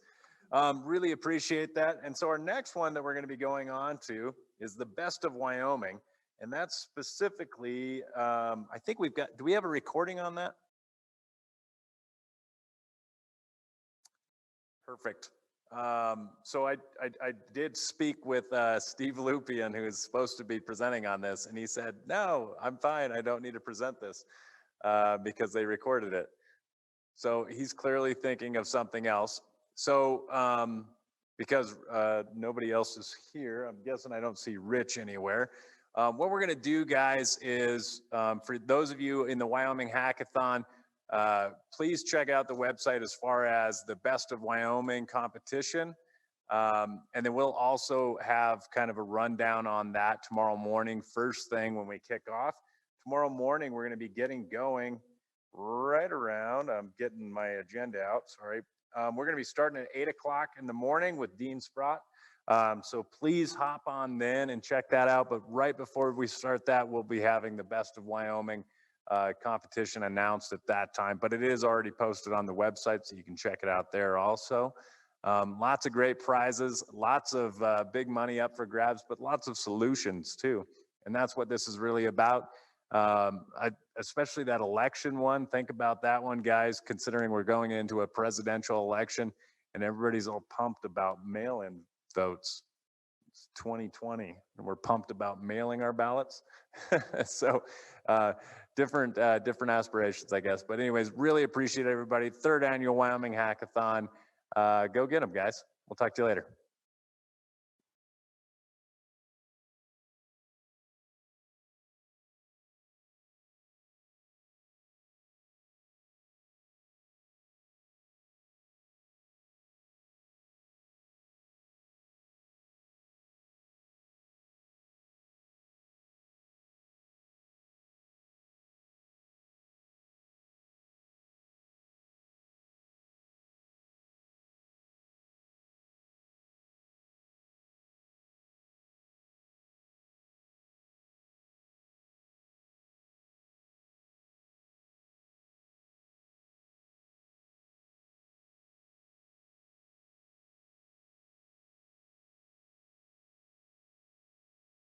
Really appreciate that. And so our next one that we're going to be going on to is the Best of Wyoming. And that's specifically, I think we've got, do we have a recording on that? Perfect. So I did speak with Steve Lupian, who is supposed to be presenting on this, and he said, no, I'm fine. I don't need to present this because they recorded it. So he's clearly thinking of something else. So because nobody else is here, I'm guessing I don't see Rich anywhere. What we're going to do, guys, is for those of you in the Wyoming Hackathon, please check out the website as far as the Best of Wyoming competition. And then we'll also have kind of a rundown on that tomorrow morning, first thing when we kick off. Tomorrow morning, we're going to be getting going right around, I'm getting my agenda out, sorry. We're going to be starting at 8 o'clock in the morning with Dean Sprott. So please hop on then and check that out. But right before we start that, we'll be having the Best of Wyoming competition announced at that time, but it is already posted on the website, so you can check it out there also. Lots of great prizes, lots of big money up for grabs, but lots of solutions too. And that's what this is really about. Especially that election one. Think about that one, guys, considering we're going into a presidential election and everybody's all pumped about mail-in votes. It's 2020 and we're pumped about mailing our ballots. So different aspirations, I guess. But anyways, really appreciate everybody. 3rd annual Wyoming Hackathon. Go get them, guys. We'll talk to you later.